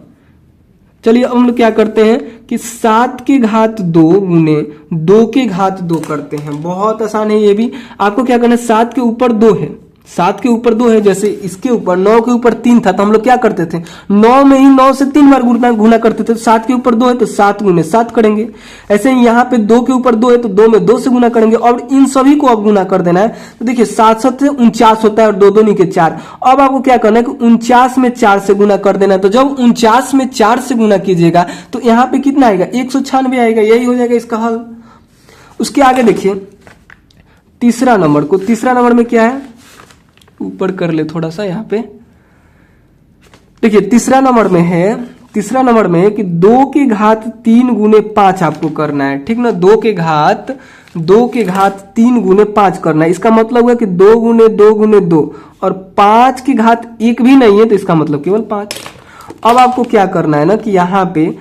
चलिए हम लोग क्या करते हैं कि 7 के घात 2 गुने 2 के घात 2 करते हैं, बहुत आसान है ये भी। आपको क्या करना है, 7 के ऊपर 2 है, 7 के ऊपर 2 है, जैसे इसके ऊपर 9 के ऊपर 3 था तो हम लोग क्या करते थे, 9 में ही 9 से 3 बार गुना करते थे। 7 के ऊपर 2 है तो 7 गुने 7 करेंगे। ऐसे ही यहाँ पे 2 के ऊपर 2 है तो 2 में 2 से गुना करेंगे, और इन सभी को अब गुना कर देना है। तो देखिए 7 7 से 49 होता है और 2 2 नहीं के 4। अब आपको क्या करना है कि 49 में 4 से गुना कर देना है। तो जब 49 में 4 से गुना कीजिएगा तो यहाँ पे कितना आएगा, 196 आएगा, यही हो जाएगा इसका हल। उसके आगे देखिए तीसरा नंबर को, तीसरा नंबर में क्या है, ऊपर कर ले थोड़ा सा यहाँ पे, देखिए तीसरा नंबर में है, तीसरा नंबर में है कि 2 के घात 3 गुने 5 आपको करना है, ठीक ना। 2 के घात 3 गुने 5 करना है। इसका मतलब है कि 2 गुने 2 गुने 2, और 5 की घात 1 भी नहीं है तो इसका मतलब केवल 5। अब आपको क्या करना है ना कि यहाँ पे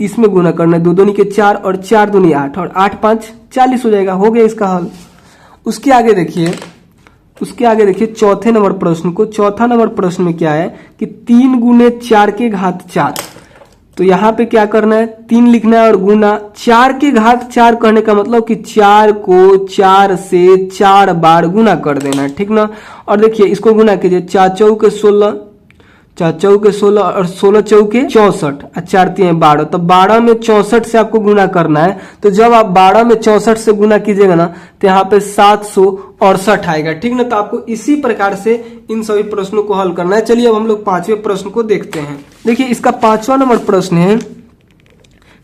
इसमें गुना करना है, 2 दूनी के 4 और 4 दूनी 8 और 8 5 40 हो जाएगा, हो गया इसका हल। उसके आगे देखिए चौथे नंबर प्रश्न को, चौथा नंबर प्रश्न में क्या है कि 3 गुने 4 के घात 4, तो यहाँ पे क्या करना है, 3 लिखना है और गुना 4 के घात 4 करने का मतलब कि 4 को 4 से 4 बार गुना कर देना है, ठीक ना। और देखिए इसको गुना कीजिए, 4 चौके 16, 4 चौके 16 और 16 चौके 64 और 4 3 12, तो 12 में 64 से आपको गुना करना है। तो जब आप 12 में 64 से गुना कीजिएगा ना तो यहाँ पे 768 आएगा, ठीक ना। तो आपको इसी प्रकार से इन सभी प्रश्नों को हल करना है। चलिए अब हम लोग पांचवें प्रश्न को देखते हैं। देखिए इसका पांचवा नंबर प्रश्न है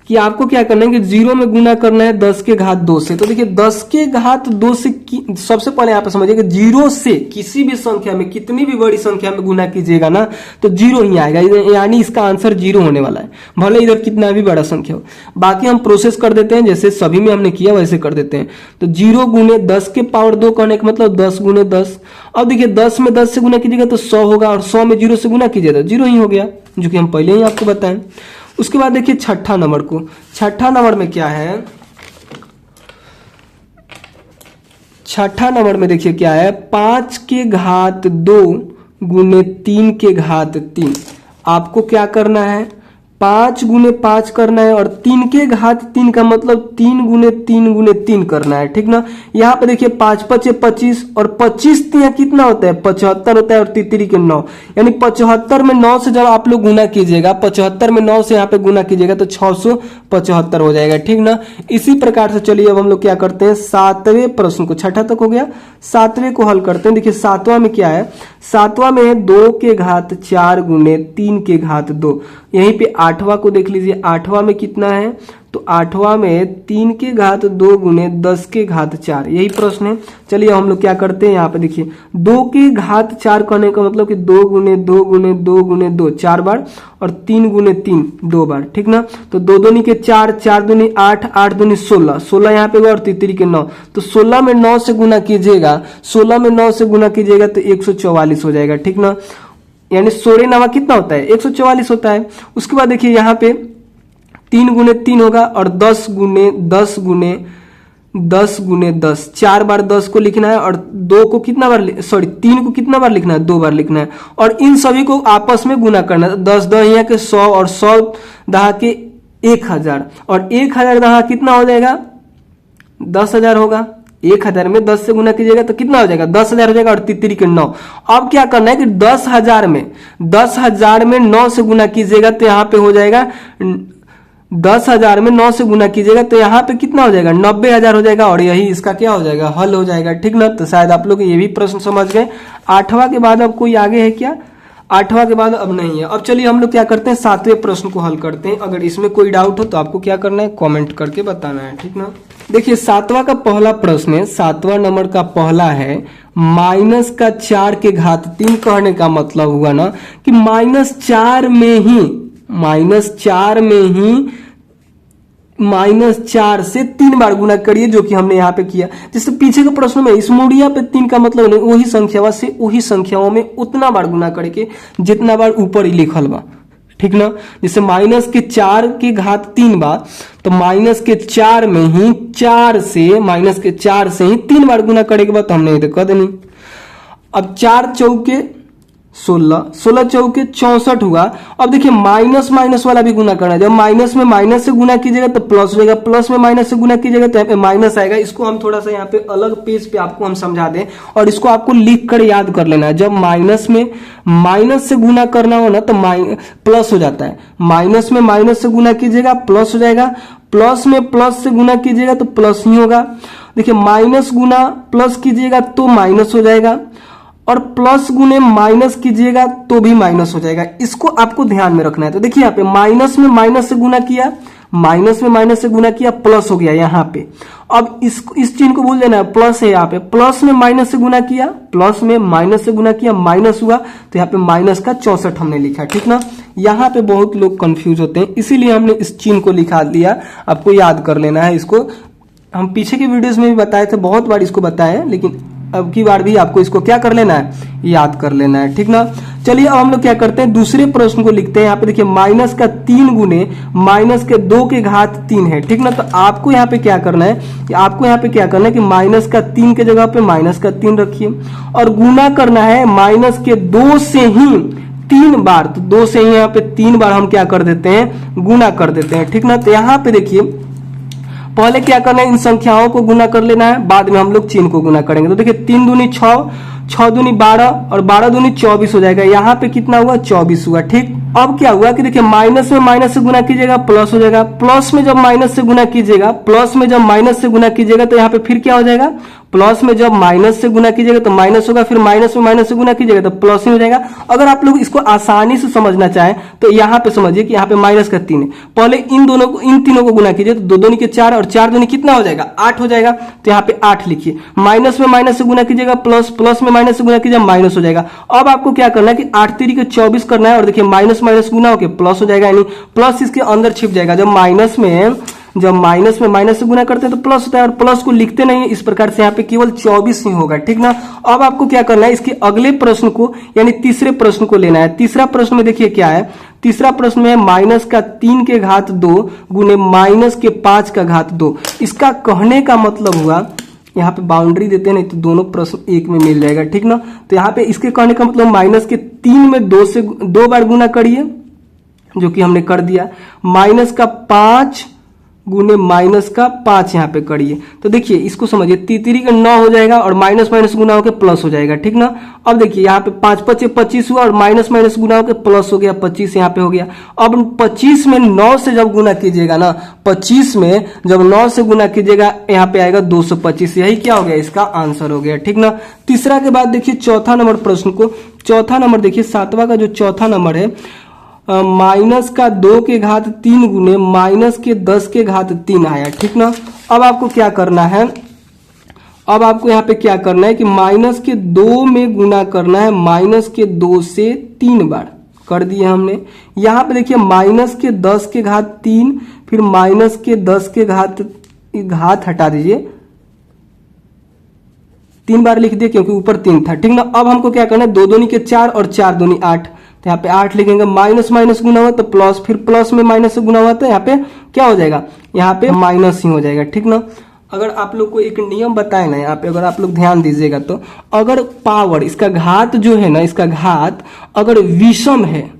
कि आपको क्या करना है कि 0 में गुना करना है 10 के घात 2 से। तो देखिए 10 के घात 2 से सबसे पहले आप समझिए कि 0 से किसी भी संख्या में, कितनी भी बड़ी संख्या में गुना कीजिएगा ना तो 0 ही आएगा, यानी इसका आंसर 0 होने वाला है, भले इधर कितना भी बड़ा संख्या हो। बाकी हम प्रोसेस कर देते हैं, जैसे सभी में हमने किया वैसे कर देते हैं। तो 0 गुने 10 के पावर 2 करने का मतलब 10 गुने 10। अब देखिए 10 में 10 से गुना कीजिएगा तो 100 होगा, और 100 में 0 से गुना कीजिएगा तो 0 ही हो गया, जो कि हम पहले ही आपको बताएं। उसके बाद देखिए छठा नंबर को, छठा नंबर में क्या है, छठा नंबर में देखिए क्या है, 5 के घात 2 गुने 3 के घात 3। आपको क्या करना है, 5 गुने 5 करना है, और 3 के घात 3 का मतलब 3 गुने 3 गुने 3 करना है, ठीक ना। यहाँ पे देखिए 5 5 25, और 25 यहाँ कितना होता है, 75 होता है, और 3 के 9, यानी 75 में 9 से जब आप लोग गुना कीजिएगा, 75 में 9 से यहाँ पे गुना कीजिएगा तो 675 हो जाएगा, ठीक ना। इसी प्रकार से चलिए अब हम लोग क्या करते हैं, सातवें प्रश्न को, छठा तक हो गया, सातवें को हल करते हैं। देखिए सातवां में क्या है, सातवां में है 2 के घात 4 गुने 3 के घात 2। यहीं पे आठवां को देख लीजिए, आठवां में कितना है, तो आठवां में 3 के घात 2 गुने 10 के घात 4, यही प्रश्न है। चलिए हम लोग क्या करते हैं, यहाँ पे देखिए 2 के घात 4 करने का मतलब कि 2 गुने 2 गुने 2 गुने 2 4 बार, और 3 गुने 3 2 बार, ठीक ना। तो 2 दूनी के 4, 4 दूनी 8, 8 दूनी 16, 16 यहाँ पे और 3 के 9, तो 16 में 9 से गुना कीजिएगा, 16 में 9 से गुना कीजिएगा तो 144 हो जाएगा, ठीक ना। यानी 16 नवा कितना होता है, 144 होता है। उसके बाद देखिए यहाँ पे 3 गुने 3 होगा, और 10 गुने 10 गुने 10 गुने 10, 4 बार 10 को लिखना है, और 2 को कितना बार, 3 को कितना बार लिखना है, 2 बार लिखना है, और इन सभी को आपस में गुना करना है। 10 दहिया के 100, और 100 दहा के 1000, और 1000 दहा कितना हो जाएगा, 10,000 होगा, 1000 में 10 से गुना कीजिएगा तो कितना हो जाएगा, 10,000 हो जाएगा, और तितरी के 9। अब क्या करना है कि 10,000 में 9 से गुना कीजिएगा तो यहाँ पे हो जाएगा 10,000 में 9 से गुना कीजिएगा तो यहाँ पे कितना हो जाएगा, 90,000 हो जाएगा, और यही इसका क्या हो जाएगा, हल हो जाएगा। ठीक ना, तो शायद आप लोग ये भी प्रश्न समझ गए। 8वां के बाद अब कोई आगे है क्या, 8वां के बाद अब नहीं है। अब चलिए हम लोग क्या करते हैं, 7वें प्रश्न को हल करते हैं। अगर इसमें कोई डाउट हो तो आपको क्या करना है, कमेंट करके बताना है। ठीक ना, देखिए 7वां का पहला प्रश्न है, 7वां नंबर का पहला है, -4 के घात 3। कहने का मतलब हुआ ना कि -4 में ही -4 से 3 बार गुना करिए, जो कि हमने यहाँ पे किया। जैसे पीछे के प्रश्न में इस मूढ़िया पे 3 का मतलब नहीं, वही संख्यावा से वही संख्याओं में उतना बार गुना करके जितना बार ऊपर ही लिखल बा। ठीक ना, जैसे -4 के घात 3 बा तो -4 में ही 4 से ही 3 बार गुना करे के बाद हमने इधर कर देनी। अब 4 चौके 16, 16 चौके 64 हुआ। अब देखिए माइनस वाला भी गुना करना है। जब माइनस में माइनस से गुना कीजिएगा तो प्लस हो जाएगा, प्लस में माइनस से गुना कीजिएगा तो यहाँ पे माइनस आएगा। इसको हम थोड़ा सा यहाँ पे अलग पेज पे आपको हम समझा दें, और इसको आपको लिख कर याद कर लेना है। जब माइनस में माइनस से गुना करना हो ना तो प्लस हो जाता है। माइनस में माइनस से गुना कीजिएगा प्लस हो जाएगा, प्लस में प्लस से गुना कीजिएगा तो प्लस ही होगा। देखिए माइनस गुना प्लस कीजिएगा तो माइनस हो जाएगा, और प्लस गुने माइनस कीजिएगा तो भी माइनस हो जाएगा। इसको आपको ध्यान में रखना है। तो देखिए यहाँ पे माइनस में माइनस से गुना किया, प्लस हो गया यहाँ पे। अब इस चिन्ह को भूल देना है, प्लस है यहाँ पे, प्लस में माइनस से गुना किया, माइनस हुआ तो यहाँ पे माइनस का 64 हमने लिखा। ठीक ना, यहाँ पे बहुत लोग कंफ्यूज होते हैं, इसीलिए हमने इस चिन्ह को लिखा दिया। आपको याद कर लेना है। इसको हम पीछे के वीडियोस में भी बताए थे, बहुत बार इसको बताए, लेकिन अब की बार भी आपको इसको क्या कर लेना है, याद कर लेना है। ठीक ना, चलिए अब हम लोग क्या करते हैं, दूसरे प्रश्न को लिखते हैं। यहाँ पे देखिए -3 गुने -2 के घात 3 है। ठीक ना, तो आपको यहाँ पे क्या करना है कि -3 के जगह पे -3 रखिए, और गुना करना है -2 से ही 3 बार। तो 2 से ही यहाँ पे 3 बार हम क्या कर देते हैं, गुना कर देते हैं। ठीक ना, तो यहाँ पे देखिए पहले क्या करना है, इन संख्याओं को गुना कर लेना है, बाद में हम लोग चिन्ह को गुना करेंगे। तो देखिए 3 दूनी 6, 6 दूनी 12, और 12 दूनी 24 हो जाएगा। यहाँ पे कितना हुआ, 24 हुआ। ठीक, अब क्या हुआ कि देखिए माइनस में माइनस से गुना कीजिएगा प्लस हो जाएगा, प्लस में जब माइनस से गुना कीजिएगा तो यहाँ पे फिर क्या हो जाएगा, प्लस में जब माइनस से गुना कीजिएगा तो माइनस होगा, फिर माइनस में माइनस से गुना कीजिएगा तो प्लस ही हो जाएगा। अगर आप लोग इसको आसानी से समझना चाहें तो यहाँ पे समझिए कि यहाँ पे -3 है। पहले इन तीनों को गुना कीजिए तो 2 दूनी के 4, और 4 दूनी कितना हो जाएगा, 8 हो जाएगा। तो यहाँ पे 8 लिखिए। माइनस में माइनस से गुना कीजिएगा प्लस, प्लस में माइनस से गुना कीजिएगा माइनस हो जाएगा। अब आपको क्या करना है कि 8 3 के 24 करना है, और देखिए माइनस माइनस गुना होकर प्लस हो जाएगा, यानी प्लस इसके अंदर छिप जाएगा। जब माइनस में माइनस से गुना करते हैं तो प्लस होता है, और प्लस को लिखते नहीं है। इस प्रकार से यहाँ पे केवल 24 ही होगा। ठीक ना, अब आपको क्या करना है, इसके अगले प्रश्न को यानी तीसरे प्रश्न को लेना है। तीसरा प्रश्न में देखिए क्या है, तीसरा प्रश्न में है -3 के घात 2 गुने -5 का घात 2। इसका कहने का मतलब हुआ, यहाँ पे बाउंड्री देते हैं, नहीं तो दोनों प्रश्न एक में मिल जाएगा। ठीक ना, तो यहाँ पे इसके कहने का मतलब -3 में 2 बार गुना करिए, जो कि हमने कर दिया। -5 गुने -5 यहाँ पे करिए। तो देखिए इसको समझिए, तीतरी का 9 हो जाएगा, और माइनस माइनस गुना होकर प्लस हो जाएगा। ठीक ना, अब देखिए यहाँ पे 5 5 25 हुआ, और माइनस माइनस गुना होकर प्लस हो गया, 25 यहाँ पे हो गया। अब 25 में 9 से जब गुना कीजिएगा ना, 25 में जब 9 से गुना कीजिएगा यहाँ पे आएगा 225। यही क्या हो गया, इसका आंसर हो गया। ठीक ना, तीसरा के बाद देखिए चौथा नंबर प्रश्न को, चौथा नंबर देखिए 7वां का जो चौथा नंबर है, -2 के घात 3 गुने -10 के घात 3 आया। ठीक ना, अब आपको क्या करना है, अब आपको यहाँ पे क्या करना है कि -2 में गुना करना है, -2 से 3 बार कर दिया हमने। यहाँ पे देखिए -10 के घात 3, फिर -10 के घात हटा दीजिए, 3 बार लिख दिए क्योंकि ऊपर 3 था। ठीक ना, अब हमको क्या करना है, 2 दूनी के 4 और 4 दूनी 8, तो यहाँ पे 8 लिखेंगे। माइनस माइनस गुना हुआ तो प्लस, फिर प्लस में माइनस से गुना हुआ तो यहाँ पे क्या हो जाएगा, यहाँ पे माइनस ही हो जाएगा। ठीक ना, अगर आप लोग को एक नियम बताए ना, यहाँ पे अगर आप लोग ध्यान दीजिएगा तो अगर पावर, इसका घात जो है ना, इसका घात अगर विषम है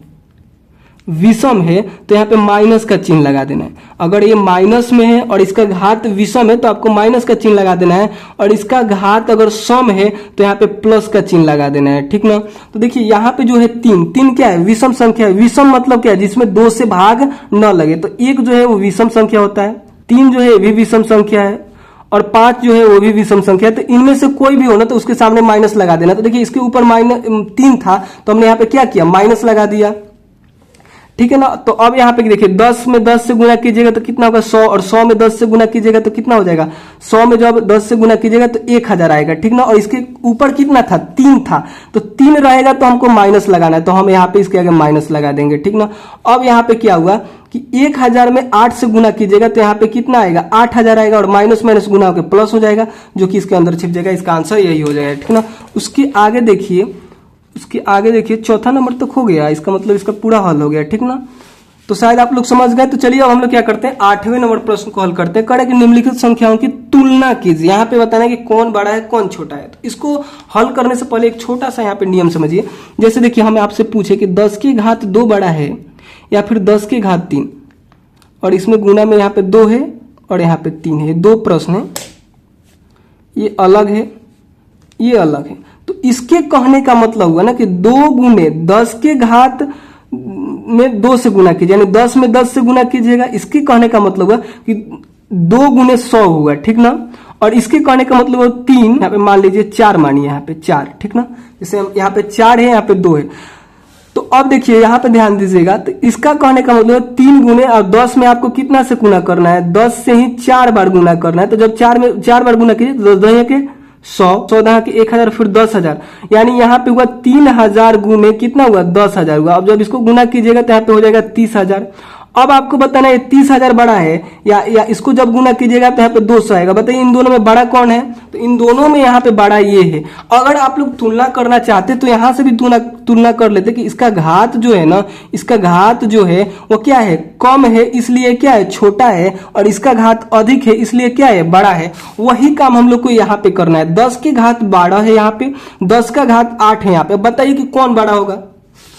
विषम है तो यहाँ पे माइनस का चिन्ह लगा देना है। अगर ये माइनस में है और इसका घात विषम है तो आपको माइनस का चिन्ह लगा देना है, और इसका घात अगर सम है तो यहाँ पे प्लस का चिन्ह लगा देना है, ठीक ना। तो देखिए यहाँ पे जो है 3 क्या है, विषम संख्या है। विषम मतलब क्या है, जिसमें 2 से भाग न लगे। तो 1 जो है वो विषम संख्या होता है, 3 जो है ये भी विषम संख्या है, और 5 जो है वो भी विषम संख्या है। तो इनमें से कोई भी हो ना तो उसके सामने माइनस लगा देना। तो देखिए इसके ऊपर -3 था तो हमने यहाँ पे क्या किया, माइनस लगा दिया, ठीक है ना। तो अब यहाँ पे देखिए 10 में 10 से गुना कीजिएगा तो कितना होगा 100, और 100 में 10 से गुना कीजिएगा तो कितना हो जाएगा 100 में जब 10 से गुना कीजिएगा तो 1000 आएगा, ठीक ना। और इसके ऊपर कितना था, 3 था, तो 3 रहेगा तो हमको माइनस लगाना है, तो हम यहाँ पे इसके आगे माइनस लगा देंगे, ठीक ना। अब यहाँ पे क्या हुआ कि 1000 में 8 से गुना कीजिएगा तो यहाँ पे कितना आएगा 8000 आएगा, और माइनस माइनस गुना होकर प्लस हो जाएगा, जो कि इसके अंदर छिप जाएगा। इसका आंसर यही हो जाएगा, ठीक ना। उसके आगे देखिए चौथा नंबर तक हो गया, इसका मतलब इसका पूरा हल हो गया, ठीक ना। तो शायद आप लोग समझ गए। तो चलिए अब हम लोग क्या करते हैं, 8वें नंबर प्रश्न को हल करते हैं। करें कि निम्नलिखित संख्याओं की तुलना कीजिए। यहाँ पे बताना है कि कौन बड़ा है कौन छोटा है। तो इसको हल करने से पहले एक छोटा सा यहाँ पे नियम समझिए। जैसे देखिए हमें आपसे पूछे कि 10 की घात 2 बड़ा है या फिर 10 की घात 3, और इसमें गुना में यहाँ पे 2 है और यहाँ पे 3 है। 2 प्रश्न है, ये अलग है, ये अलग है। तो इसके कहने का मतलब हुआ ना कि 2 गुने 10 के घात में 2 से गुना कीजिए, यानी 10 में 10 से गुना कीजिएगा। इसके कहने का मतलब हुआ कि 2 गुने 100 हुआ, ठीक ना। और इसके कहने का मतलब हुआ 3, यहाँ पे मान लीजिए 4 मानिए, यहाँ पे 4, ठीक ना। जैसे यहाँ पे 4 है, यहाँ पे 2 है। तो अब देखिए यहाँ पे ध्यान दीजिएगा, तो इसका कहने का मतलब 3 गुने, और 10 में आपको कितना से गुना करना है, 10 से ही 4 बार गुना करना है। तो जब 4 में 4 बार गुना कीजिए तो 10 के 100 दहा के 1000, फिर 10,000, यानी यहाँ पे हुआ 3000 गुने कितना हुआ 10,000 हुआ। अब जब इसको गुना कीजिएगा तो यहाँ पे हो जाएगा 30,000। अब आपको बताना है 30,000 बड़ा है या इसको जब गुना कीजिएगा तो यहाँ पे 200 आएगा। बताइए इन दोनों में बड़ा कौन है, तो इन दोनों में यहाँ पे बड़ा ये है। अगर आप लोग तुलना करना चाहते तो यहाँ से भी तुलना कर लेते कि इसका घात जो है ना, इसका घात जो है वो क्या है, कम है, इसलिए क्या है छोटा है, और इसका घात अधिक है इसलिए क्या है बड़ा है। वही काम हम लोग को यहाँ पे करना है। 10 की घात 12 है यहाँ पे, 10 का घात 8 है यहाँ पे। बताइए कि कौन बड़ा होगा।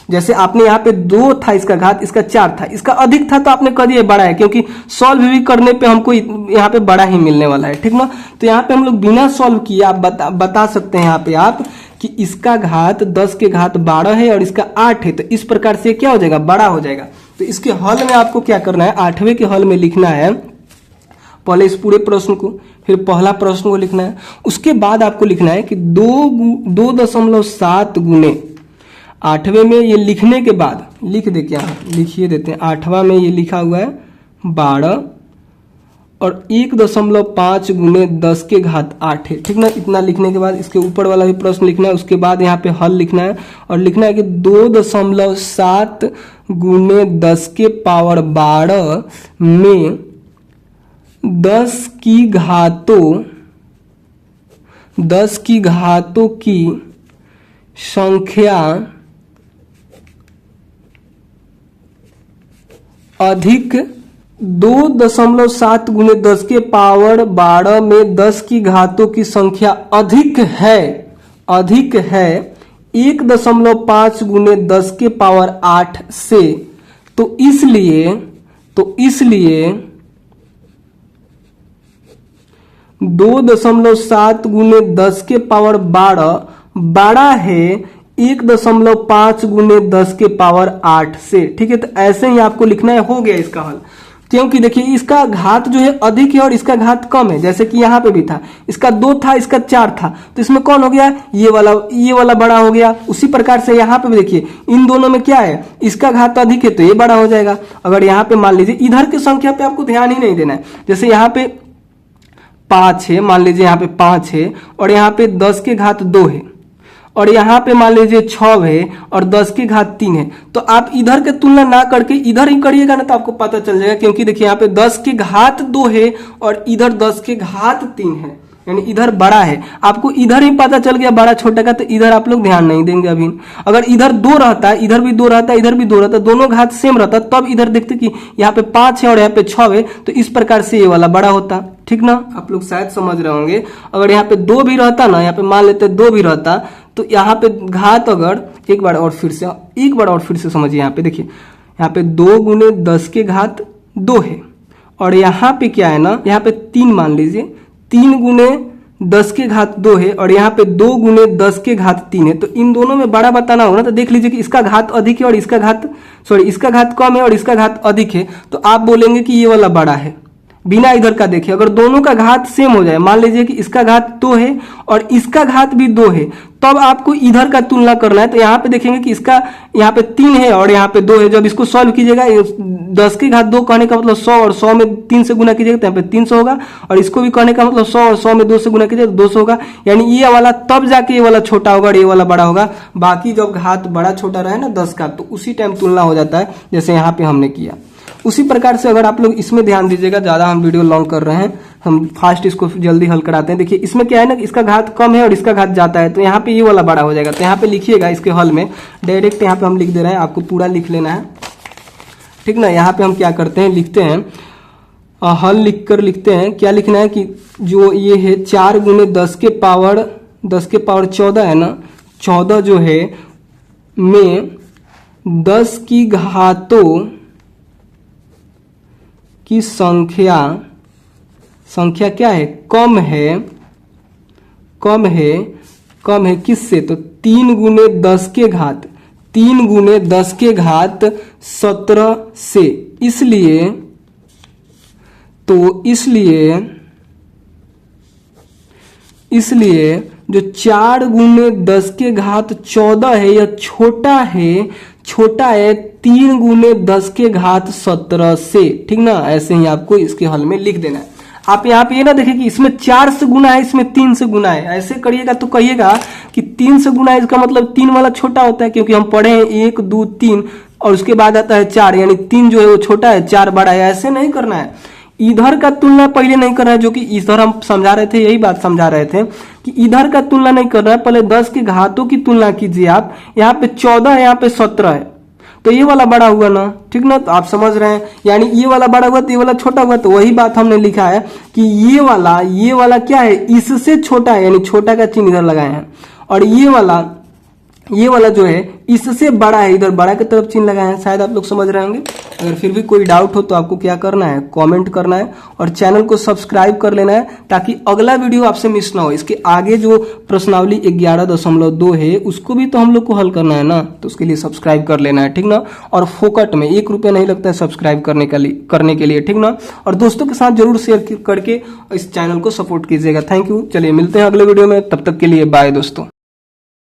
जैसे आपने यहाँ पे 2 था इसका घात, इसका 4 था, इसका अधिक था तो आपने कह दिया बड़ा है, क्योंकि सॉल्व भी करने पे हमको यहाँ पे बड़ा ही मिलने वाला है, ठीक ना। तो यहाँ पे हम लोग बिना सॉल्व किए आप बता सकते हैं यहाँ पे आप कि इसका घात 10 के घात 12 है और इसका 8 है। तो इस प्रकार से क्या हो जाएगा, बड़ा हो जाएगा। तो इसके हल में आपको क्या करना है, 8वें के हल में लिखना है पहले इस पूरे प्रश्न को, फिर पहला प्रश्न को लिखना है। उसके बाद आपको लिखना है कि 2.7 गुने 8वें में ये लिखने के बाद लिख दे, क्या लिखिए देते हैं। 8वां में ये लिखा हुआ है 12 और 1.5 गुने 10 के घात 8 है, ठीक ना। इतना लिखने के बाद इसके ऊपर वाला भी प्रश्न लिखना है। उसके बाद यहाँ पे हल लिखना है और लिखना है कि 2.7 गुने 10 के पावर 12 में 10 की घातों की संख्या अधिक 2.7 गुने 10 के पावर 12 में 10 की घातों की संख्या अधिक है 1.5 गुने 10 के पावर 8 से। तो इसलिए 2.7 गुने 10 के पावर 12 बड़ा है 1.5 गुने 10 के पावर 8 से, ठीक है। तो ऐसे ही आपको लिखना है। हो गया इसका हल, क्योंकि देखिए इसका घात जो है अधिक है और इसका घात कम है। जैसे कि यहाँ पे भी था, इसका 2 था, इसका 4 था, तो इसमें कौन हो गया, ये वाला बड़ा हो गया। उसी प्रकार से यहाँ पे भी देखिए इन दोनों में क्या है, इसका घात अधिक है तो ये बड़ा हो जाएगा। अगर यहाँ पे मान लीजिए इधर की संख्या पे आपको ध्यान ही नहीं देना है। जैसे यहाँ पे 5 है, मान लीजिए यहाँ पे 5 है और यहाँ पे 10 के घात 2 है, और यहाँ पे मान लीजिए 6 है और 10 की घात 3 है। तो आप इधर के तुलना ना करके इधर ही करिएगा ना, तो आपको पता चल जाएगा। क्योंकि देखिए यहाँ पे 10 की घात 2 है और इधर 10 की घात 3 है, यानी इधर बड़ा है। आपको इधर ही पता चल गया बड़ा छोटा का, तो इधर आप लोग ध्यान नहीं देंगे अभी। अगर इधर 2 रहता है, इधर भी 2 रहता है, इधर भी 2 रहता है, दोनों घात सेम रहता, तब इधर देखते कि यहाँ पे 5 है और यहाँ पे 6 है, तो इस प्रकार से ये वाला बड़ा होता, ठीक ना। आप लोग शायद समझ रहे होंगे। अगर यहाँ पे 2 भी रहता ना, यहाँ पे मान लेते 2 भी रहता, तो यहाँ पे घात अगर एक बार और फिर से समझिए। यहाँ पे देखिए यहाँ पे 2 गुने 10 के घात 2 है, और यहाँ पे क्या है ना, यहाँ पे 3 मान लीजिए, 3 गुने 10 के घात 2 है, और यहाँ पे 2 गुने 10 के घात 3 है। तो इन दोनों में बड़ा बताना होगा, तो देख लीजिए कि इसका घात अधिक है और इसका घात कम है और इसका घात अधिक है, तो आप बोलेंगे कि ये वाला बड़ा है बिना इधर का देखे। अगर दोनों का घात सेम हो जाए, मान लीजिए कि इसका घात 2 है और इसका घात भी 2 है, तब आपको इधर का तुलना करना है। तो यहाँ पे देखेंगे कि इसका यहाँ पे 3 है और यहाँ पे 2 है। जब इसको सॉल्व कीजिएगा, 10 के घात 2 कहने का मतलब 100, और 100 में 3 से गुना कीजिएगा तो यहाँ पे 300 होगा, और इसको भी कहने का मतलब 100 और 100 में 2 से गुना कीजिएगा तो 200 होगा। यानी ये वाला तब जाके ये वाला छोटा होगा और ये वाला बड़ा होगा। बाकी जब घात बड़ा छोटा रहे ना 10 का, तो उसी टाइम तुलना हो जाता है, जैसे यहाँ पे हमने किया। उसी प्रकार से अगर आप लोग इसमें ध्यान दीजिएगा, ज्यादा हम वीडियो लॉन्ग कर रहे हैं, हम फास्ट इसको जल्दी हल कराते हैं। देखिए इसमें क्या है ना, इसका घात कम है और इसका घात जाता है, तो यहाँ पे ये वाला बड़ा हो जाएगा। तो यहाँ पे लिखिएगा इसके हल में, डायरेक्ट यहाँ पे हम लिख दे रहे हैं, आपको पूरा लिख लेना है, ठीक ना। यहाँ पे हम क्या करते हैं, लिखते हैं हल लिखकर लिखते हैं, क्या लिखना है कि जो ये है 4 गुने 10 के पावर 14 है ना, 14 जो है में 10 की घातों की संख्या क्या है, कम है किससे, तो 3 गुने 10 के घात 17 से। इसलिए जो 4 गुने 10 के घात 14 है, यह छोटा है 3 गुने 10 के घात 17 से, ठीक ना। ऐसे ही आपको इसके हल में लिख देना है। आप यहाँ पे ये ना देखिए कि इसमें 4 से गुना है, इसमें 3 से गुना है, ऐसे करिएगा तो कहिएगा कि 3 से गुना है, इसका मतलब 3 वाला छोटा होता है, क्योंकि हम पढ़े हैं 1 2 3 और उसके बाद आता है 4, यानी 3 जो है वो छोटा है, 4 बड़ा है। ऐसे नहीं करना है, इधर का तुलना पहले नहीं करना है, जो कि इधर हम समझा रहे थे, यही बात समझा रहे थे कि इधर का तुलना नहीं करना है, पहले 10 के घातों की तुलना कीजिए आप। यहाँ पे 14 है, यहाँ पे 17 है, तो ये वाला बड़ा हुआ ना, ठीक ना। तो आप समझ रहे हैं, यानी ये वाला बड़ा हुआ तो ये वाला छोटा हुआ। तो वही बात हमने लिखा है कि ये वाला क्या है, इससे छोटा है, यानी छोटा का चिन्ह इधर लगाए हैं, और ये वाला जो है इससे बड़ा है, इधर बड़ा की तरफ चिन्ह लगाए हैं। शायद आप लोग समझ रहे होंगे। अगर फिर भी कोई डाउट हो तो आपको क्या करना है, कमेंट करना है और चैनल को सब्सक्राइब कर लेना है, ताकि अगला वीडियो आपसे मिस ना हो। इसके आगे जो प्रश्नावली 11.2 है उसको भी तो हम लोग को हल करना है ना, तो उसके लिए सब्सक्राइब कर लेना है, ठीक ना। और फोकट में 1 रुपया नहीं लगता है सब्सक्राइब करने के लिए, ठीक ना। और दोस्तों के साथ जरूर शेयर करके इस चैनल को सपोर्ट कीजिएगा। Thank you. चलिए मिलते हैं अगले वीडियो में, तब तक के लिए बाय दोस्तों।